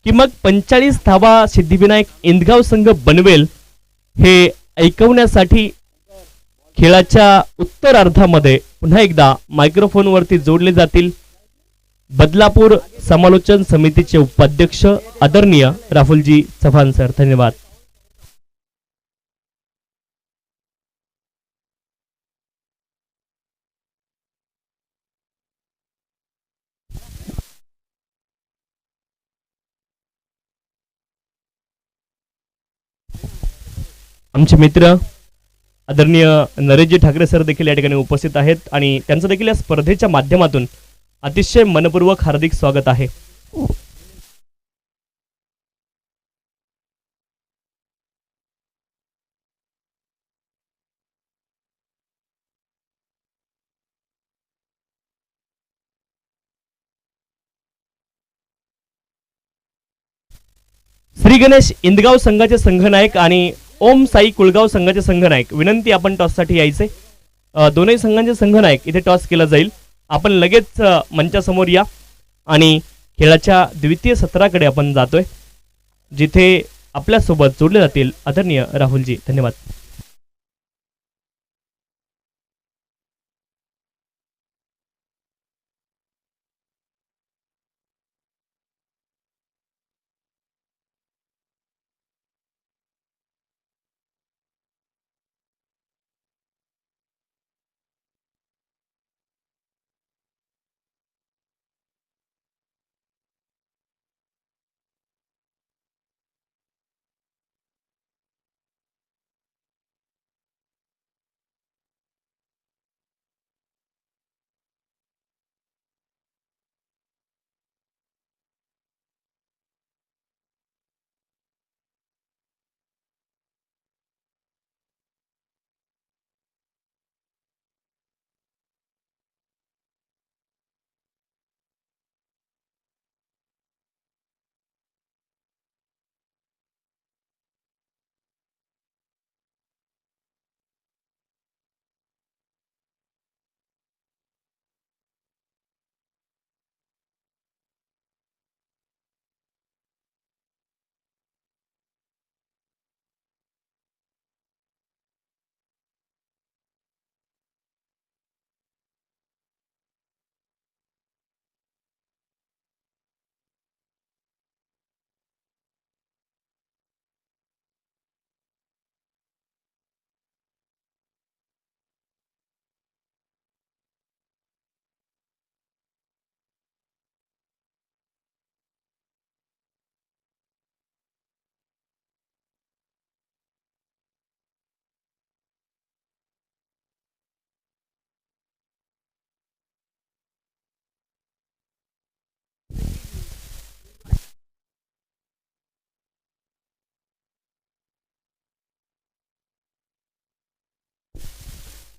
की मग 45 धावा सिद्धिविनायक इंदगाव संघ बनवेल, हे ऐकवण्यासाठी खेळाच्या उत्तरार्धामध्ये पुन्हा एकदा मायक्रोफोन वरती जोडले जातील बदलापूर समालोचन समितीचे उपाध्यक्ष आदरणीय राहुलजी चव्हाण सर. धन्यवाद. आमचे मित्र आदरणीय नरेशजी ठाकरे सर देखील या ठिकाणी उपस्थित आहेत आणि त्यांचं देखील या स्पर्धेच्या माध्यमातून अतिशय मनपूर्वक हार्दिक स्वागत आहे. श्री गणेश इंदगाव संघाचे संघनायक आणि ओम साई कुळगाव संघाचे संघनायक, विनंती आपण टॉससाठी यायचे. दोन्ही संघांचे संघनायक इथे टॉस केला जाईल. आपण लगेच मंचासमोर या आणि खेळाच्या द्वितीय सत्राकडे आपण जातोय, जिथे आपल्यासोबत जोडले जातील आदरणीय राहुलजी. धन्यवाद.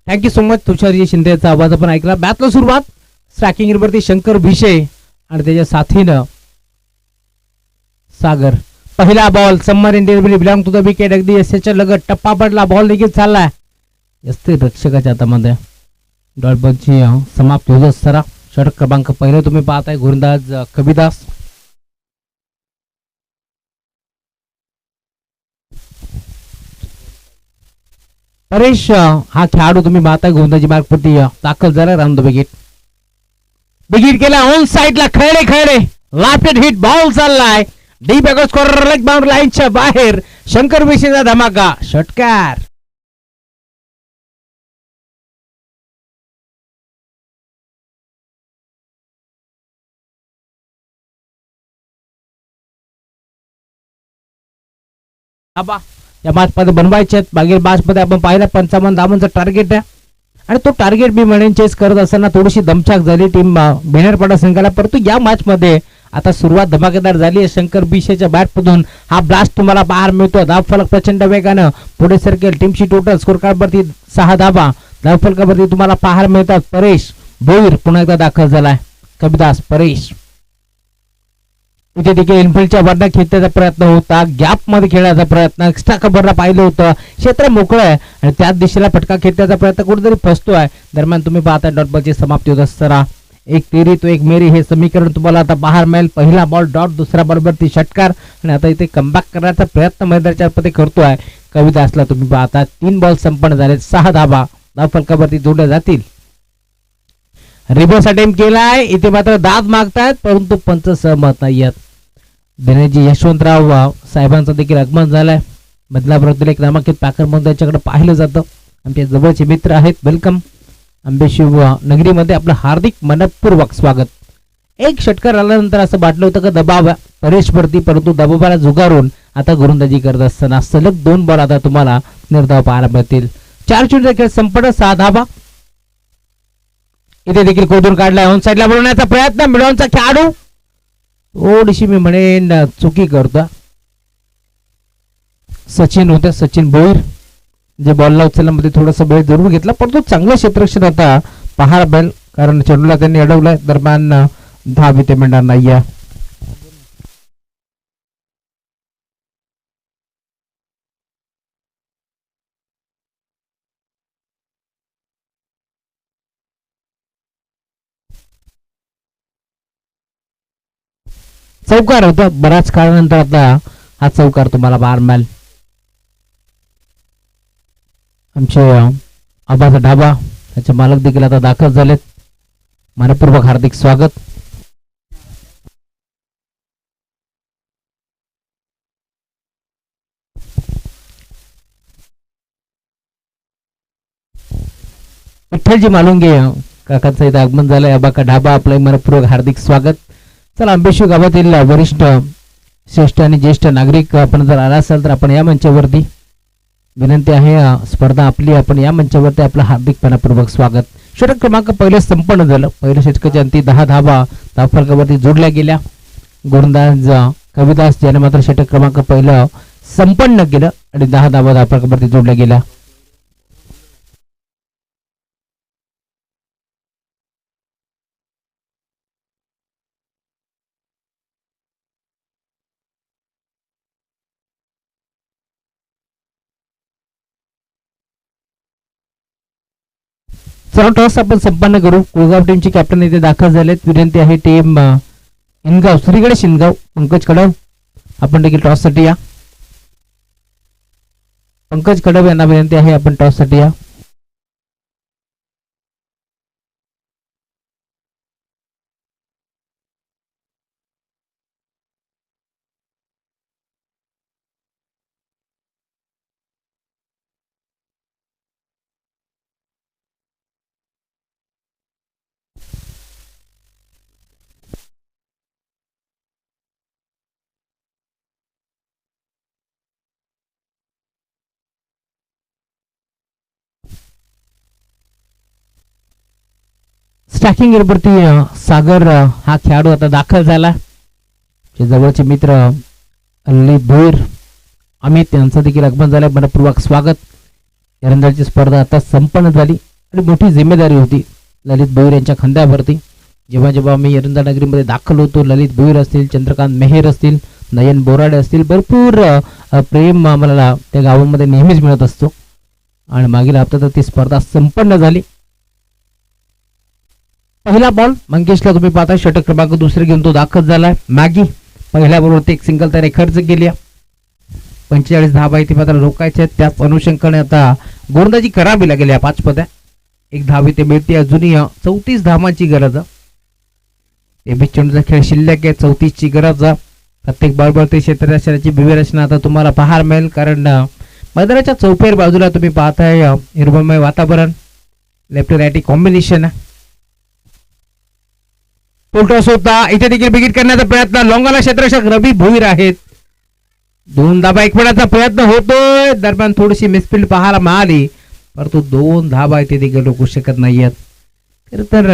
Thank you so much. तुषारजी शिंदेचा आवाज आपण ऐकला. बॅटला सुरुवात स्ट्रायकिंग वरती शंकर भिशे आणि त्याच्या साथीनं सागर. पहिला बॉल सम्मर Indian belong to the wicket. अगदी यशाच्या लगत टप्पा पडला. बॉल देखील चाललाय यस्ते रक्षकाच्या हातामध्ये. डॉल्बची समाप्ती होत असताना षटक क्रमांक पहिला तुम्ही पाहताय गोलंदाज कविदास. परेश हा खेळाडू तुम्ही पाहताय गोलंदाजी मार्गपट्टी दाखल झाला. Round the wicket. विकेट केला ऑन साइडला. खेळले खेळले लाफ्टेड हिट. बॉल चाललाय डीप अगो स्कोर लेग बाउंड्री लाईनच्या बाहेर. शंकर भिशेचा धमाका षटकार. या मॅच मध्ये बनवायचे मागील मॅच मध्ये आपण पाहिलं 55 धावांचं टार्गेट आहे आणि तो टार्गेट मी म्हणेन चेस करत असताना थोडीशी दमछाक झाली टीम बिनरपाडा संघाला. परंतु या मॅच मध्ये आता सुरुवात धमाकेदार झाली आहे. शंकर बिशेच्या बॅटमधून हा ब्लास्ट तुम्हाला पाहायला मिळतो. धावफलक प्रचंड वेगानं पुढे सरकेल. टीमची टोटल स्कोर कार्डवरती 6 धावा धावफलकावरती तुम्हाला पाहायला मिळतात. परेश भोईर पुन्हा एकदा दाखल झालाय. कविदास परेश इथे देखील इनफिल्डच्या वरनं खेळण्याचा प्रयत्न होता. गॅप मध्ये खेळण्याचा प्रयत्न एक्स्ट्रा कव्हरला पाहिलं होतं. क्षेत्र मोकळं आहे आणि त्याच दिशेला फटका खेळण्याचा प्रयत्न कुठेतरी फसतोय. दरम्यान तुम्ही पाहता डॉट बॉलची समाप्ती होत असताना एक तेरी तो एक मेरी हे समीकरण तुम्हाला आता पाहायला मिळेल. पहिला बॉल डॉट, दुसरा बॉलवरती षटकार आणि आता इथे कमबॅक करण्याचा प्रयत्न मैदानाच्या मध्ये करतोय कविदासला. तुम्ही पाहता 3 बॉल संपन्न झाले. 6 धावा धावफलकावरती जोडल्या जातील. रिव्हर्स अटेम्प्ट केलाय. इथे मात्र दाद मागतायत परंतु पंच सहमत नाही आहेत. दिनेजी यशवंतराव साहेबांचं देखील आगमन झालंय. बदलापूरातील एक नामांकित पॅकर म्हणून त्यांच्याकडे पाहिलं जातं. आमच्या जवळचे मित्र आहेत. वेलकम. आंबेशिव नगरीमध्ये आपलं हार्दिक मनपूर्वक स्वागत. एक षटकार आल्यानंतर असं वाटलं होतं का दबाव परेशवरती, परंतु दबावाला झुगारून आता गोलंदाजी करत असताना सलग 2 बॉल आता तुम्हाला निर्धाव पाहायला मिळतील. 4 चेंडूचा खेळ संपन्न. 6 धावा इथे देखील खोदून काढलाय. ऑन साईडला बोलवण्याचा प्रयत्न. मिडॉनचा खेळाडू थोडीशी मी म्हणेन चुकी करतो. सचिन होते, सचिन भोईर जे बॉलला उचलण्यामध्ये थोडासा वेळ जरूर घेतला परंतु चांगलं क्षेत्ररक्षण आता पहायला मिळेल कारण चेंडूला त्यांनी अडवलाय. दरम्यान धाव इथे मिळणार नाहीये. चौकार होता बऱ्याच काळानंतर आता हा चौकार तुम्हाला पाहायला मिळेल. आमचे आबाचा ढाबा त्याचे मालक देखील आता दाखल झालेत. मनपूर्वक हार्दिक स्वागत. विठ्ठलजी मालुंगे काकांचं इथे आगमन झालंय. आबाका ढाबा आपलं मनपूर्वक हार्दिक स्वागत. चला आंबेशिव गावातील वरिष्ठ श्रेष्ठ आणि ज्येष्ठ नागरिक आपण जर आला असाल तर आपण या मंचावरती विनंती आहे. स्पर्धा आपली, आपण या मंचावरती आपलं हार्दिक मनपूर्वक स्वागत. षटक क्रमांक पहिलं संपन्न झालं. पहिल्या षटकाच्या अंती 10 धावा धावफलकावरती जोडल्या गेल्या. गोलंदाज कविदास ज्याने मात्र षटक क्रमांक पहिलं संपन्न केलं आणि 10 धावा धावफलकावरती जोडल्या गेल्या. चला टॉस आपण संपन्न करू. कुळगाव टीमची कॅप्टन इथे दाखल झालेत. विनंती आहे टीम इनगाव श्रीगड शिनगाव पंकज कडव आपण देखील टॉस साठी या. पंकज कडव यांना विनंती आहे आपण टॉस साठी या. स्टॅकिंग वरती सागर हा खेळाडू आता दाखल झाला. जवळचे मित्र ललित भोईर अमित यांचं देखील आगमन झालंय. मनपूर्वक स्वागत. एरंदाची स्पर्धा आता संपन्न झाली आणि मोठी जिम्मेदारी होती ललित भोईर यांच्या खांद्यावरती. जेव्हा जेव्हा मी एरंदा नगरीमध्ये दाखल होतो ललित भोईर असतील, चंद्रकांत मेहेर असतील, नयन बोराडे असतील, भरपूर प्रेम आम्हाला त्या गावामध्ये नेहमीच मिळत असतो आणि मागील हप्त्यात ती स्पर्धा संपन्न झाली. पहिला बॉल मंगेशला तुम्ही पाहता षटक क्रमांक दुसरे घेऊन तो दाखल झालाय. मॅगी पहिल्या बॉलवरती एक सिंगल त्याने खर्च केली. 45 धावा इथे मात्र रोखायच्या आहेत. त्याच अनुषंगाने आता गोलंदाजी करावी लागेल. या 5 पद्या 1 धाव इथे मिळते. अजूनही 34 धावांची गरज. 23 चेंडूचा खेळ शिल्लक आहे. 34 ची गरज. प्रत्येक बॉलवरती क्षेत्ररक्षणाची व्यूहरचना आता तुम्हाला पाहायला मिळेल कारण मैदानाच्या चौफेर बाजूला तुम्ही पाहताय हिरवळमय वातावरण, लेफ्ट राईट कॉम्बिनेशन. टॉस होता. इथे देखील बिगिट करण्याचा प्रयत्न. लॉंगाला क्षेत्ररक्षक रवी भोईर आहेत. 2 धावा एकवण्याचा प्रयत्न होतोय. दरम्यान थोडीशी मिसफिल्ड पाहायला मिळाली परंतु 2 धावा इथे देखील रोखू शकत नाहीयेत. तर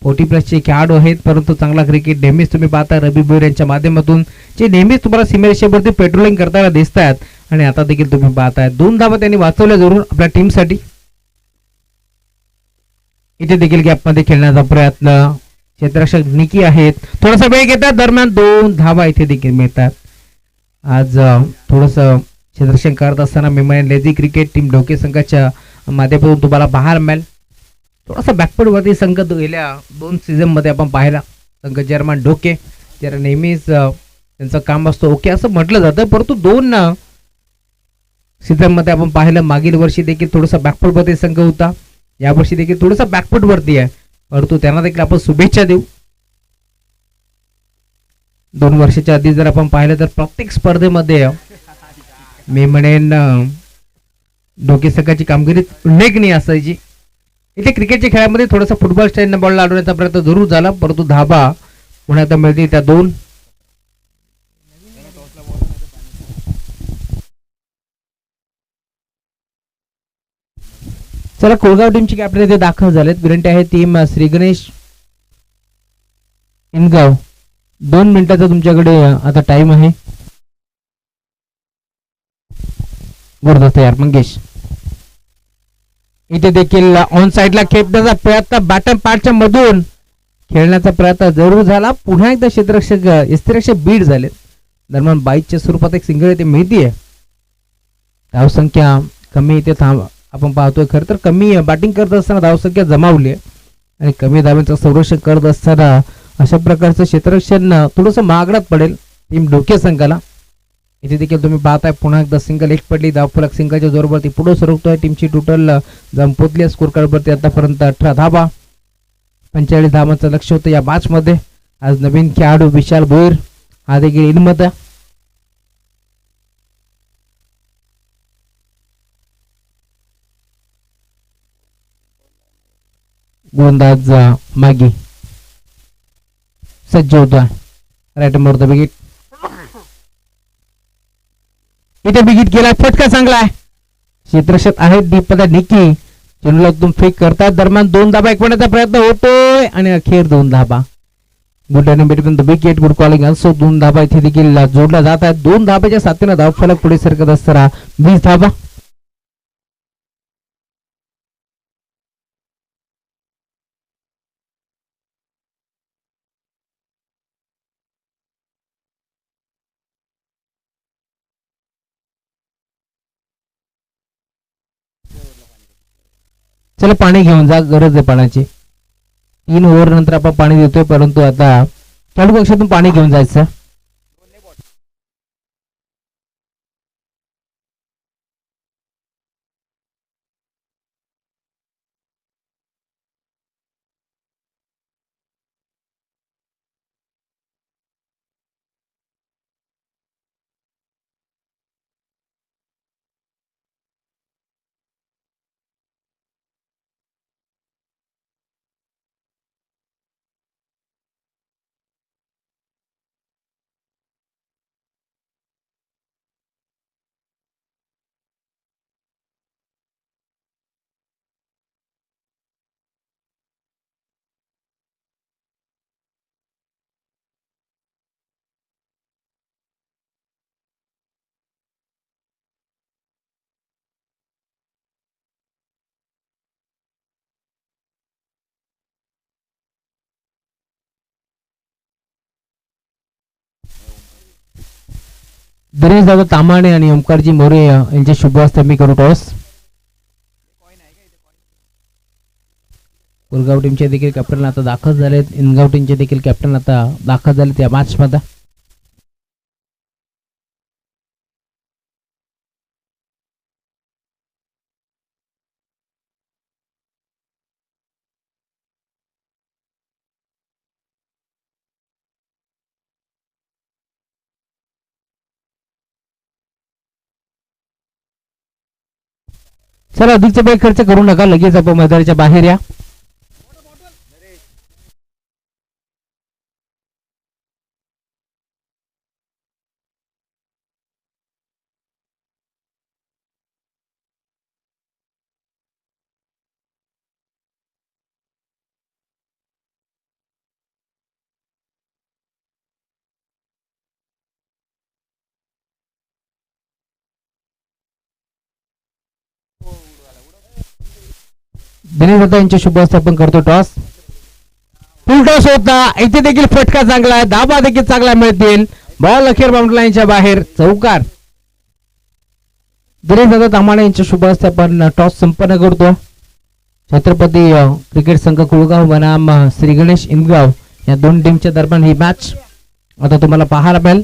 40+ खेळाडू आहेत, परंतु चांगला क्रिकेट नेहमीच तुम्ही पाहता रवी भोईर यांच्या माध्यमातून जे नेहमीच तुम्हाला सीमेरेषेवरती पेट्रोलिंग करताना दिसतात. आणि आता देखील तुम्ही पाहताय 2 धावा त्यांनी वाचवल्या जरूर आपल्या टीमसाठी. इथे देखील गॅपमध्ये खेळण्याचा प्रयत्न, क्षेत्ररक्षक निकी आहेत, थोडासा वेळ घेतात, दरम्यान 2 धावा इथे देखील मिळतात. आज थोडस क्षेत्ररक्षण करत असताना Memon lazy cricket team Dhoke संघाच्या माध्यमातून तुम्हाला पाहायला मिळेल. थोडासा बॅकवर्ड वरती संघ गेल्या 2 सीझन मध्ये आपण पाहिला. संघ चेअरमन ढोके जरा नेहमीच त्यांचं काम असतं ओके असं म्हटलं जातं, परंतु 2 सीझन मध्ये आपण पाहिलं मागील वर्षी देखील थोडासा बॅकवर्ड वरती संघ होता, या वर्षी देखील थोडासा बॅकवर्ड वरती आहे, परंतु त्यांना देखील आपण शुभेच्छा देऊ. 2 वर्षाच्या आधी जर आपण पाहिलं तर प्रत्येक स्पर्धेमध्ये मी म्हणेन ढोके संघाची कामगिरी उल्लेखनीय असायची. इथे क्रिकेटच्या खेळामध्ये थोडासा फुटबॉल स्टाईलने बॉल अडवण्याचा प्रयत्न जरूर झाला, परंतु धाबा पुन्हा एकदा मिळते त्या 2. चला कोळगाव टीमची कॅप्टन इथे दाखल झालेत. विनंती आहे टीम श्री गणेश इनगाव 2 मिनिटाचा तुमच्याकडे आता टाइम आहे. गुरुदास तयार मंगेश इथे देखील ऑन साइडला खेळण्याचा प्रयत्न बॅटन पार्टच्या मधून खेळण्याचा प्रयत्न जरूर झाला. पुन्हा एकदा क्षेत्ररक्षक बीड झाले. दरम्यान 22च्या स्वरूपात एक सिंगल इथे मिळतीये. धावसंख्या कमी इथे आपण पाहतोय. खरं तर कमी बॅटिंग करत असताना धावसंख्या जमावली आणि कमी धावांचं संरक्षण करत असताना अशा प्रकारचं क्षेत्ररक्षण थोडंसं महागडात पडेल टीम ढोके संघाला. इथे देखील तुम्ही पाहताय पुन्हा एकदा सिंगल एक पडली. धावफलक सिंगलच्या जोरवरती पुढे सरकतोय. टीमची टोटल जमपोतली स्कोर कार्डवरती आतापर्यंत 18 धावा, 45 धावांचं लक्ष होतं या मॅच मध्ये. आज नवीन खेळाडू विशाल भोईर हा देखील इनमध्ये. गोलंदाज मागी सज्ज होता राईट मोर द विकेट. इथे विकेट गेला. फटका चांगला आहे. क्षेत्ररक्षक आहेत दीपदा निकी चेंडूला एकदम फेक करतात. दरम्यान 2 धाबा ऐकवण्याचा प्रयत्न होतोय आणि अखेर 2 धाबा. Good running between the wicket, good calling also. 2 धाबा इथे देखील जोडला जात आहेत. 2 धाब्याच्या साथीने धावफलक पुढे सरकत असताना 20 धाबा. चला पाणी घेऊन जा, गरज आहे पाण्याची. 3 ओव्हर नंतर आपण पाणी देतोय, परंतु आता चालू कक्षातून पाणी घेऊन जायचं. दिनेश दादा तामाणे आणि ओमकारजी मोरे यांचे शुभ हस्ते मी करू टॉस. कोरगाव टीमचे देखील कॅप्टन आता दाखल झालेत. इनगाव टीमचे देखील कॅप्टन आता दाखल झालेत या मॅच मध्ये. चला अधिकचा वेळ खर्च करू नका, लगेच आपण मैदानाच्या बाहेर या. दिनेश दत्ता यांच्या शुभ हस्ते आपण करतो टॉस. फुल टॉस होता. इथे देखील फटका चांगला आहे. धाबा देखील चांगला मिळतील. बॉल अखेर बाउंड्री लाईनच्या बाहेर. चौकार. दिनेश दत्ता तामाणे यांच्या शुभ हस्ते आपण टॉस संपन्न करतो. छत्रपती क्रिकेट संघ कुळगाव बनाम श्री गणेश इंदगाव या दोन टीमच्या दरम्यान ही मॅच आता तुम्हाला पाहायला मिळेल.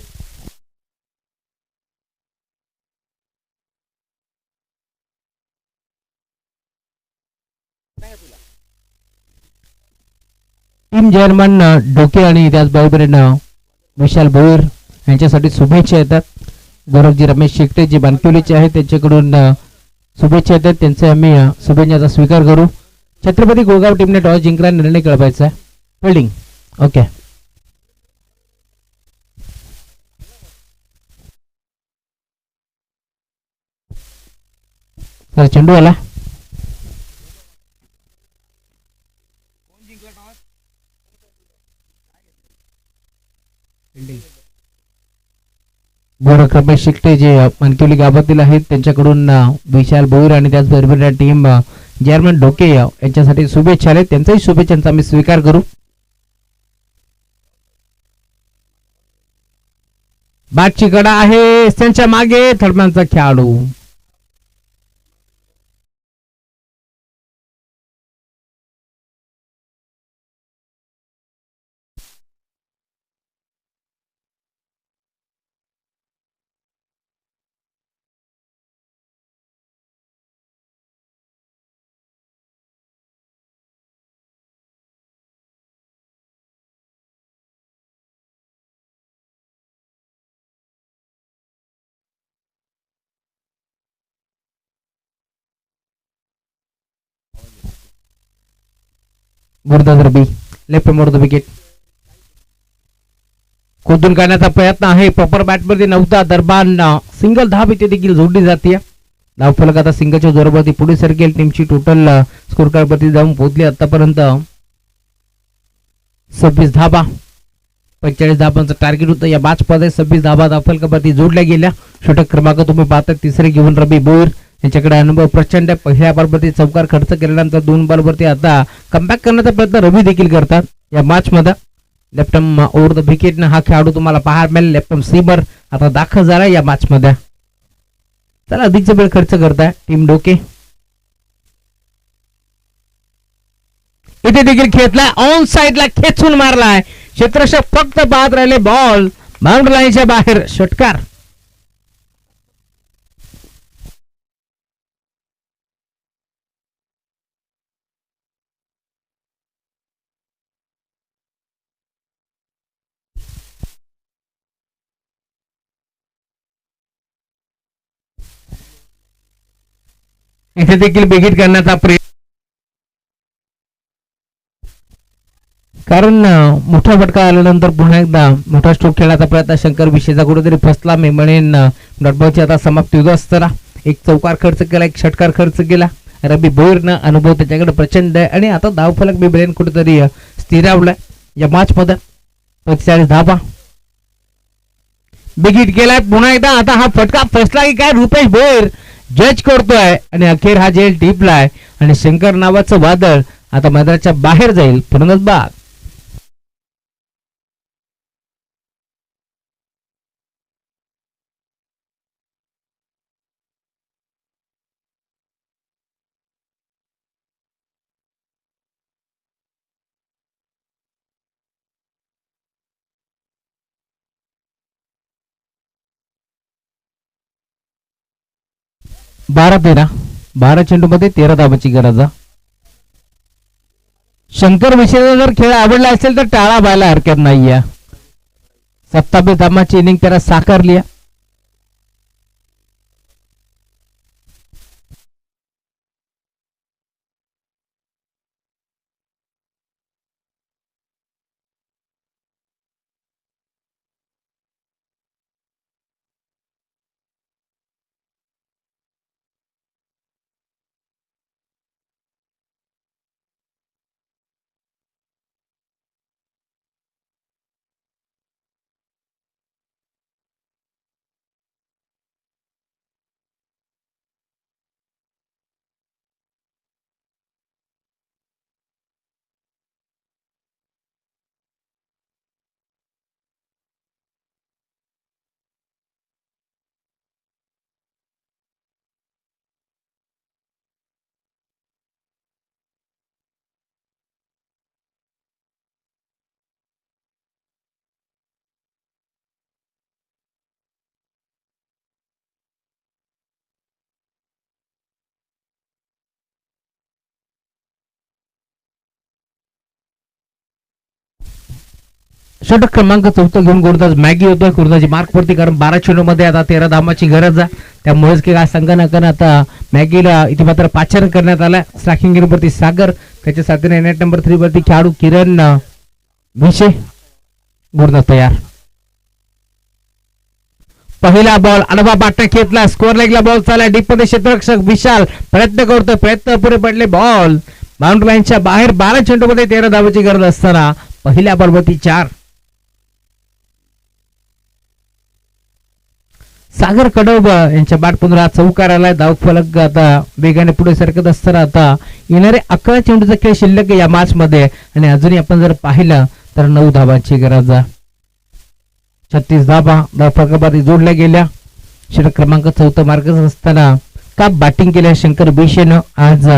टीम चेअरमन डोके आणि त्याचबरोबर विशाल भोईर यांच्यासाठी शुभेच्छा येतात. गौरवजी रमेश शेट्टे जे बानकिवलीचे आहेत त्यांच्याकडून शुभेच्छा येतात. त्यांचे आम्ही शुभेच्छाचा स्वीकार करू. छत्रपती गुळगाव टीमने टॉस जिंकला. निर्णय कळवायचा आहे. फिल्डिंग. ओके. तर चेंडू आला. गोरख रमेश शिकटे जे मनकिवली गावातील आहेत त्यांच्याकडून विशाल भोईर आणि त्याचबरोबर टीम चेअरमन ढोके यांच्यासाठी शुभेच्छा आहेत. त्यांच्याही शुभेच्छांचा आम्ही स्वीकार करू. बॅटची कडा आहे. त्यांच्या मागे थर्डमॅनचा खेळाडू. गुरुदास रबी लेफ्ट मोर द विकेट. खोदून काढण्याचा प्रयत्न आहे. प्रॉपर बॅटमध्ये नव्हता. दरम्यान सिंगल धाव इथे देखील जोडली जाते. धाव फलक आता सिंगलच्या जोरावरती पुढे सरकेल. टीमची टोटल स्कोर कार्ड वरती जाऊन पोहोचली आतापर्यंत 26 धाबा. 45 धाबांचं टार्गेट होतं या मॅच मध्ये. 26 धाबा धाव फलकावरती जोडल्या गेल्या. षटक क्रमांक तुम्ही पाहता तिसरे घेऊन रबी बोईर यांच्याकडे अनुभव प्रचंड. पहिल्या बॉलवरती चौकार खर्च केल्यानंतर 2 बॉलवरती आता कमबॅक करण्याचा प्रयत्न रवी देखील करतात या मॅच मध्ये. लेफ्ट ओव्हर द विकेट हा खेळाडू तुम्हाला पाहायला मिळेल. लेफ्ट सीमर आता दाखल झाला या मॅच मध्ये. चला अधिकचा वेळ खर्च करताय टीम डोके. इथे देखील खेचलाय. ऑन साइडला खेचून मारलाय. क्षेत्ररक्षक फक्त पाहत राहिले. बॉल बाउंड्री लाईनच्या बाहेर. षटकार. इथे देखील बिगिट करण्याचा प्रयत्न. कारण मोठा फटका आल्यानंतर पुन्हा एकदा मोठा स्ट्रोक खेळण्याचा प्रयत्न शंकर विषयचा कुठेतरी फसला. मी म्हणेन डॉटबॉलची आता समाप्ती होत असताना एक चौकार खर्च केला. एक षटकार खर्च केला. रबी बोईरनं अनुभव त्याच्याकडे प्रचंड आहे. आणि आता धावफलक मी म्हणेन कुठेतरी स्थिरावलाय या मॅच मध्ये. 45 धाबा बिगिट केलाय पुन्हा एकदा. आता हा फटका फसला की काय रुपेश भोईर जज करतोय. आणि अखेर हा जेल टिपलाय. आणि शंकर नावाचं वादळ आता मैदानाच्या बाहेर जाईल. फलंदाज. बारा 12 चेंडू मध्ये 13 धावांची गरज. शंकर विषयाचा जर खेळ आवडला असेल तर टाळा व्हायला हरकत नाहीये. 27 धावांची इनिंग त्याला साकारली. षटक क्रमांक 14 घेऊन गोलंदाज मॅगी होतोय गोलंदाजी मार्क वरती, कारण 12 चेंडूमध्ये आता 13 धावांची गरज आहे. त्यामुळेच की काय संगणकानं आता मॅगीला इथे मात्र पाचारण करण्यात आलाय. स्ट्रायकिंग वरती सागर, त्याच्या साथीने नेट नंबर 3 वरती खेळाडू किरण विषय. गोलंदाज तयार. पहिला बॉल अडवा बाटना घेतला, स्कोअर लेगला बॉल चालला, डीप मध्ये क्षेत्ररक्षक विशाल प्रयत्न करतोय, प्रयत्न पुढे पडले, बॉल बाउंड्री लाईनच्या बाहेर. 12 चेंडूमध्ये 13 धावांची गरज असताना पहिल्या बॉलवरती 4. सागर कडव यांच्या बॅट पुन्हा चौकार आलाय. धावफलक आता वेगाने पुढे सरकत असताना आता येणारे 11 चेंडूचा खेळ शिल्लक या मॅच मध्ये, आणि अजूनही आपण जर पाहिलं तर 9 धावांची गरज आहे. 36 धावा धावफलकाबादी जोडल्या गेल्या. षटक क्रमांक 14 मार्गच असताना का बॅटिंग केल्या शंकर बिशेनं. आज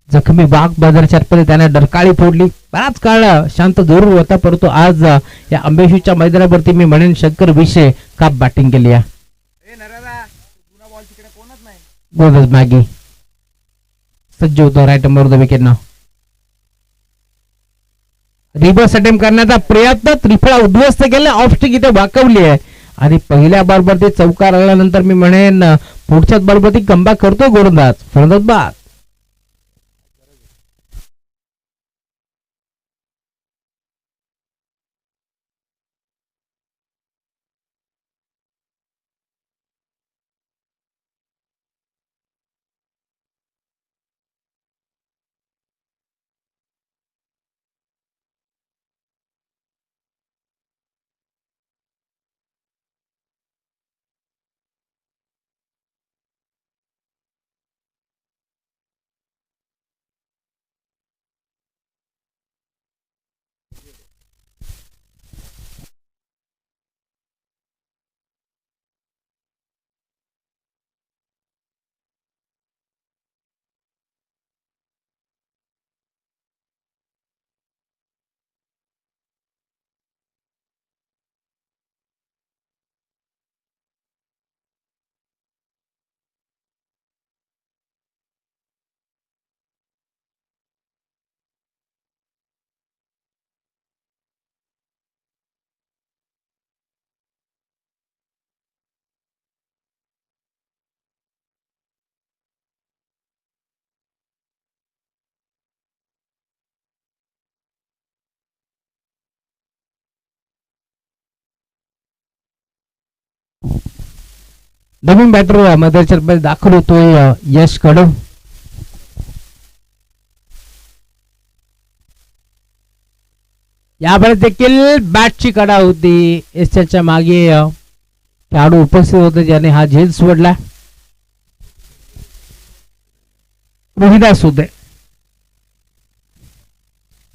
जखमी वाघ बाजारच्या मध्ये त्याने डरकाळी फोडली. बराच काळ शांत जरूर होता, परंतु आज या अंबेशीच्या मैदानावरती मी म्हणेन शंकर बिशे का बॅटिंग केली आहे. गोलंदाज मॅगी सज्ज होतो राईट नंबर द विकेट ना. रिव्हर्स अटेम्प्ट करण्याचा प्रयत्न, त्रिफळा उद्ध्वस्त केला, ऑफ स्टिक इथे वाकवली आहे, आणि पहिल्या बॉलवरती चौकार आल्यानंतर मी म्हणेन पुढच्याच बॉलवरती कमबॅक करतो गोलंदाज फलंदाज बाद. नवीन बॅटर मैदानाच्या दाखल होतोय यश कडव. यावेळेस देखील बॅटची कडा होती. यशच्या मागे खेळाडू उपस्थित होते ज्याने हा झेल सोडला. रोहिदास होते.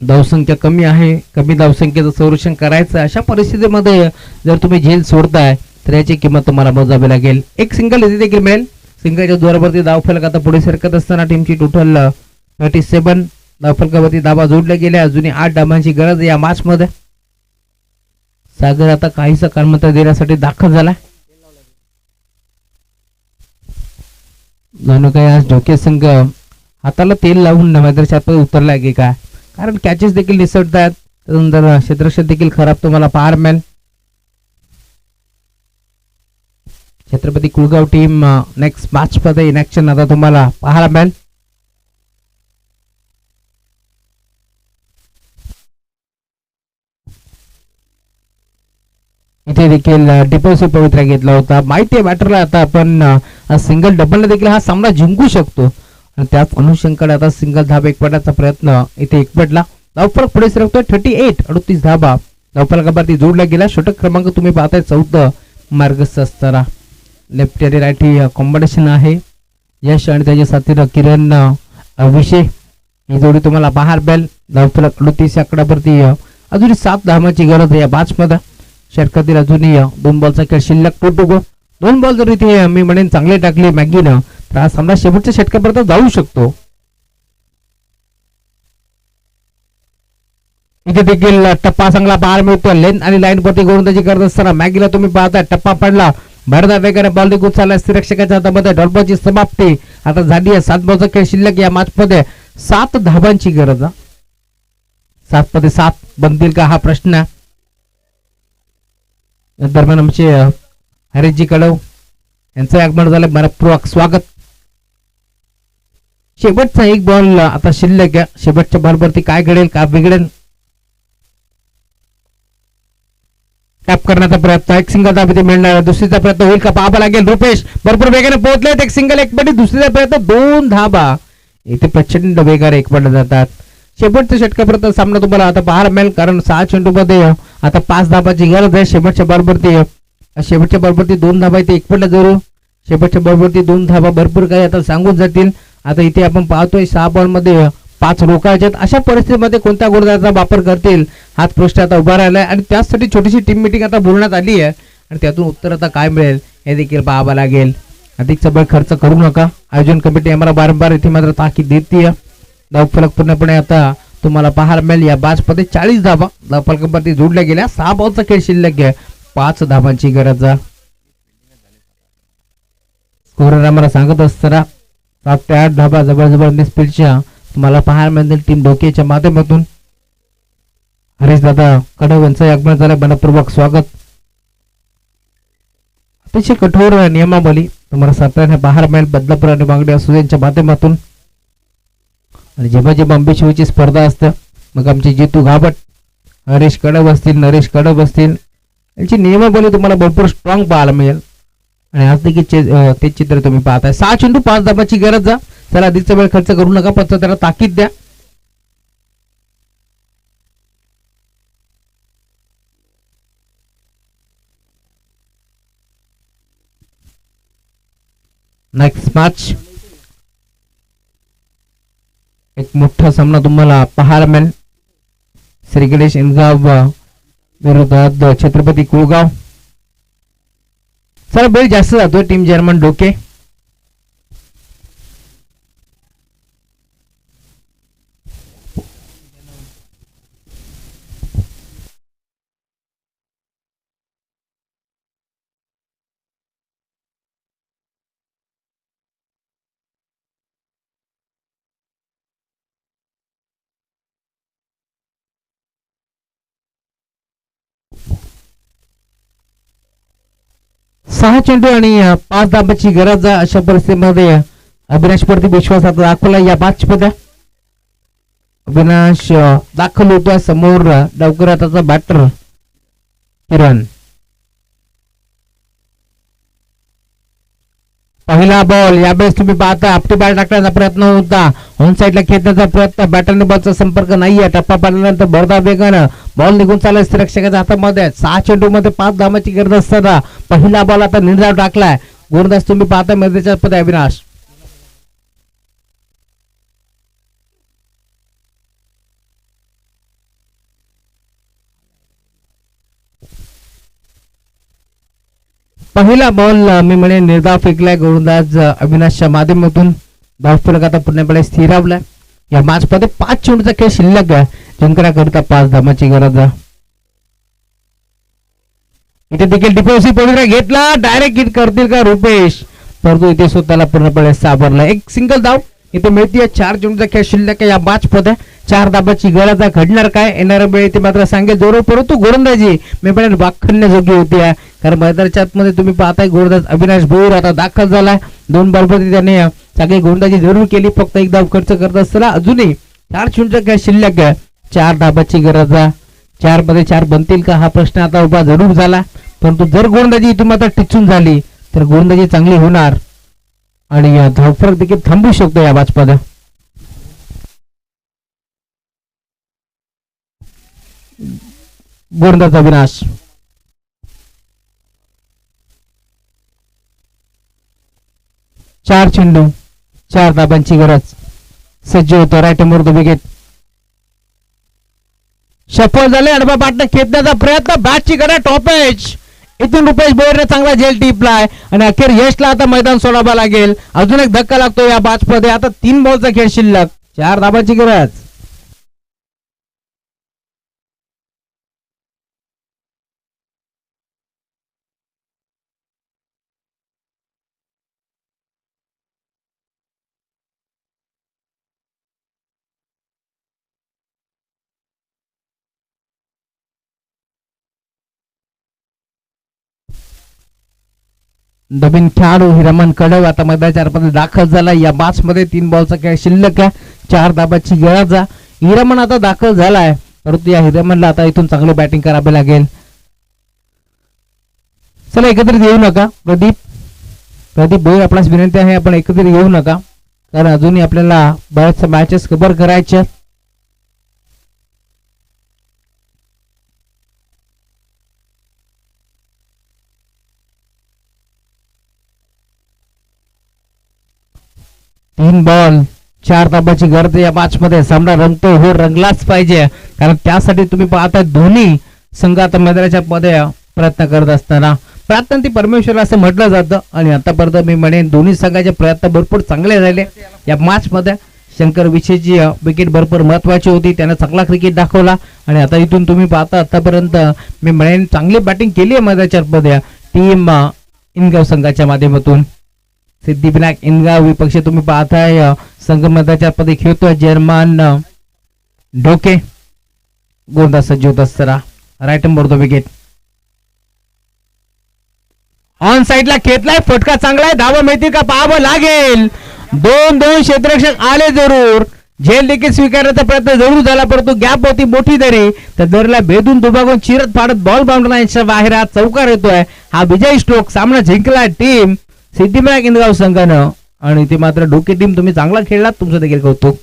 धावसंख्या कमी आहे, कमी धावसंख्येचं संरक्षण करायचं, अशा परिस्थितीमध्ये जर तुम्ही झेल सोडताय तर याची किंमत तुम्हाला मोजावी लागेल. एक सिंगल इथे देखील मिळेल. सिंगलच्या जोरावरती धावफलक आता पुढे सरकत असताना टीमची टोटल 37 धावफलकावरती धावा जोडल्या गेल्या. अजूनही 8 धावांची गरज या मॅच मध्ये. सागर आता काहीसा कालमंत्र देण्यासाठी दाखल झाला. जणू काही आज डोके संघ हाताला तेल लावून मैदानाच्या आतमध्ये उतरला की काय, कारण कॅचेस देखील निसटतात, त्यानंतर क्षेत्ररक्षण देखील खराब तुम्हाला पाहायला मिळेल. छत्रपती कुलगाव टीम नेक्स्ट मॅच मध्ये इन ऍक्शन आता तुम्हाला पाहायला मिळेल. इथे देखील डिपोसिट पवित्रा घेतला होता. माहिती आहे बॅटरला आता आपण सिंगल डबल देखील हा सामना जिंकू शकतो, आणि त्याच अनुषंगाने आता सिंगल धाबा एकवटाचा प्रयत्न इथे एकवटला. धावफलक पुढे सरकतोय 38 38 धाबा धावफलकावरती जोडला गेला. षटक क्रमांक तुम्ही पाहताय 14 मार्गस्थ असताना लेफ्ट आणि राईट कॉम्बिनेशन आहे. यश आणि त्याच्या साथीनं किरण विषय ही जोडी तुम्हाला बाहेर बेल. धावफलक 38 आकड्यावरती अजूनही 7 धावांची गरज आहे या मॅच मध्ये. षटकातील अजूनही 2 बॉलचा खेळ शिल्लक. टोटोगो 2 बॉल जर इथे मी म्हणेन चांगले टाकले मॅगीनं तर हा सामना शेवटच्या षटकापर्यंत जाऊ शकतो. इथे देखील टप्पा चांगला पाहायला मिळतो. लेन आणि लाईन वरती गोलंदाजी करत असताना मॅगीला तुम्ही पाहताय टप्पा पडला. भरदा वेगाने बॉल देखील चालला. रक्षकाच्या हातामध्ये डॉल्बॉलची समाप्ती आता झाली आहे. 7 बॉलचा खेळ शिल्लक. या मॅच मध्ये 7 धावांची गरज. 7 मध्ये 7 बनतील का हा प्रश्न. दरम्यान आमचे हरीशजी कडव यांचं आगमन झालं, मनपूर्वक स्वागत. शेवटचा एक बॉल आता शिल्लक आहे. शेवटच्या बॉलवरती काय घडेल, काय बिघडेल. टॅप करण्याचा प्रयत्न, एक सिंगल धाबा मिळणार. दुसरीचा प्रयत्न होईल का पाहावा लागेल. रुपेश भरपूर वेगाने पोहोचलेत, एक सिंगल एक पटी. दुसरीचा प्रयत्न 2 धाबा. इथे प्रचंड वेगाने एक पट जातात. शेवटच्या षटकापर्यंत सामना तुम्हाला आता पाहायला मिळेल, कारण 6 चेंडूमध्ये आता 5 धाबाची गरज आहे. शेवटच्या बॉलवरती 2 धाबा इथे एक पट जरूर. शेवटच्या बॉलवरती 2 धाबा भरपूर काही आता सांगून जातील. आता इथे आपण पाहतोय 6 बॉलमध्ये 5 रोखायचे आहेत. अशा परिस्थितीमध्ये कोणत्या गोलंदाजाचा वापर करतील हाच प्रश्न आता उभा राहिलाय, आणि त्यासाठी छोटीशी टीम मिटिंग आता बोलण्यात आली आहे, आणि त्यातून उत्तर आता काय मिळेल हे देखील पाहावं लागेल. अधिक सबळ खर्च करू नका. आयोजन कमिटी आम्हाला वारंवार इथे मात्र ताकीद देते. धावफलक पूर्णपणे आता तुम्हाला पाहायला मिळेल. या बाजमध्ये 40 धाबा धावफलकावरती जोडल्या गेल्या. 6 बॉलचा खेळ शिल्लक आहे, 5 धाबांची गरज आहे. स्कोरर आम्हाला सांगत असताना 7 ते 8 धाबा जबरदस्त स्पीडच्या तुम्हाला पाहायला मिळतील टीम डोकेच्या माध्यमातून. हरीश दादा कडव यांचं आगमन झालं, मनपूर्वक स्वागत. अतिशय कठोर नियमावली तुम्हाला साताऱ्याने पाहायला मिळेल बदलापूर आणि बांगडे असू यांच्या माध्यमातून. आणि जेव्हा अंबिशिवची स्पर्धा असते, मग आमचे जितू घाबट, हरीश कडव असतील, नरेश कडव असतील, यांची नियमावली तुम्हाला भरपूर स्ट्रॉंग पाहायला मिळेल. आणि आज देखील ते चित्र तुम्ही पाहताय. 6 चेंडू 5 धाबाची गरज आहे. चला अधिकचा वेळ खर्च करू नका, फक्त त्याला ताकीद द्या. नेक्स्ट मॅच एक मोठा सामना तुम्हाला पाहायला मिळेल. श्री गणेश इनगाव विरोधात छत्रपती कुळगाव. चला वेळ जास्त जातोय. टीम जर्मन डोके. सहा चेंडू आणि 5 धाबाची गरज आहे. अशा परिस्थितीमध्ये अविनाश वरती विश्वास आता दाखवला. या मॅच मध्ये अविनाश दाखल होतोय. समोर डावकर त्याचा बॅटर किरण. पहिला बॉल यावेळेस तुम्ही पाहता आपटी बॉल टाकण्याचा प्रयत्न होता. ऑन साईडला खेळण्याचा प्रयत्न, बॅटरने बॉलचा संपर्क नाहीये. टप्पा पाडल्यानंतर बरदा वेगानं बॉल निघून चालला रक्षकाच्या हातामध्ये. 6 चेंडू मध्ये 5 धाबाची गरज असताना पहिला बॉल आता निर्धाव टाकलाय. गोलंदाज तुम्ही पाहता मैदानाच्या पदे अविनाश. पहिला बॉल मी म्हणे निर्धाव फेकलाय गोलंदाज अविनाशच्या माध्यमातून. धावफलक आता पूर्णपणे स्थिरावलाय. या मॅच मध्ये 5 चेंडूचा खेळ शिल्लक आहे. जिंकण्याकरिता 5 धाबाची गरज आहे. इथे देखील डिफेन्सिव्ह पवित्रा घेतला. डायरेक्ट हिट करतील का रुपेश, परंतु इथे स्वतःला पूर्णपणे सावरला. एक सिंगल धाव इथे मिळतीये. 4 चेंडूचा खेळ शिल्लक आहे. या मॅच मध्ये 4 धाबाची गरज आहे. घडणार काय येणाऱ्या वेळी ते मात्र सांगेल जोर, परंतु गोलंदाजी मी पण वाखण्याजोगी होती आहे. कारण मैदानाच्या आतमध्ये तुम्ही पाहताय गोलंदाज अविनाश भोईर आता दाखल झालाय. 2 बॉलमध्ये त्याने सगळी गोलंदाजी जरूर केली. फक्त एक धाव खर्च करत असताना अजूनही 4 चेंडूचा खेळ शिल्लक आहे. 4 धाबाची गरज आहे. 4 मध्ये 4 बनतील का हा प्रश्न आता उभा जरूर झाला. परंतु जर गोलंदाजी इथून आता टिचून झाली तर गोलंदाजी चांगली होणार आणि धावफरक देखील थांबू शकतो या मॅचमध्ये. गोलंदाज अविनाश. चार चेंडू 4 धाबांची गरज. सज्ज होतो राईट मोर द विकेट. सफल झाले. अडबा पाटणं खेचण्याचा प्रयत्न. बॅटची गडा टॉप एज. इथून रुपेश भोईरने चांगला झेल टिपलाय आणि अखेर यशला आता मैदान सोडावं लागेल. अजून एक धक्का लागतो या मॅच मध्ये. आता 3 बॉलचा खेळ शिल्लक. 4 धाबाची गरज. नवीन खेळाडू हिरामन कडव आता मैदानाच्या आतमध्ये दाखल झाला. या मॅच मध्ये 3 बॉलचा खेळ शिल्लक आहे, 4 धाबाची गरज आहे. हिरामन आता दाखल झालाय, परंतु या हिरामनला आता इथून चांगली बॅटिंग करावी लागेल. चला एकत्रित येऊ नका. प्रदीप भोईर आपल्यास विनंती आहे, आपण एकत्रित येऊ नका, कारण अजूनही आपल्याला बऱ्याचशा मॅचेस कव्हर करायच्या. तीन बॉल 4 धाबाची गरज या मॅच मध्ये. सामना रंगतो हो, रंगलाच पाहिजे, कारण त्यासाठी तुम्ही पाहता दोन्ही संघ आता मैदानाच्या मध्ये प्रयत्न करत असताना प्रयत्न ती परमेश्वर असं म्हटलं जातं. आणि आतापर्यंत मी म्हणेन दोन्ही संघाचे प्रयत्न भरपूर चांगले झाले या मॅच मध्ये. शंकर विषयची विकेट भरपूर महत्वाची होती, त्याने चांगला क्रिकेट दाखवला. आणि आता इथून तुम्ही पाहता आतापर्यंत मी म्हणेन चांगली बॅटिंग केली आहे मैदानाच्या मध्ये टीम इनगाव संघाच्या माध्यमातून. सिद्धिविनायक इनगाव विपक्ष तुम्ही पाहताय संघ मैदानाच्या मध्ये खेळतोय जर्मन ढोके. गोलंदाज सज्ज होत असताना right number the wicket on साइडला खेचलाय, फटका चांगला आहे, धावा मिळतील का पाहावं लागेल. 2 क्षेत्ररक्षक आले जरूर, झेल देखील स्वीकारण्याचा प्रयत्न जरूर झाला, परंतु गॅप होती मोठी दरी, त्या दरीला भेदून दुभागून चिरत फाडत बॉल बाउंड्रीच्या बाहेर हा चौकार येतोय. हा विजयी स्ट्रोक, सामना जिंकला टीम सिद्धिविनायक इंदगाव संघानं. आणि ते मात्र डोके टीम तुम्ही चांगला खेळलात, तुमचं देखील कौतुक.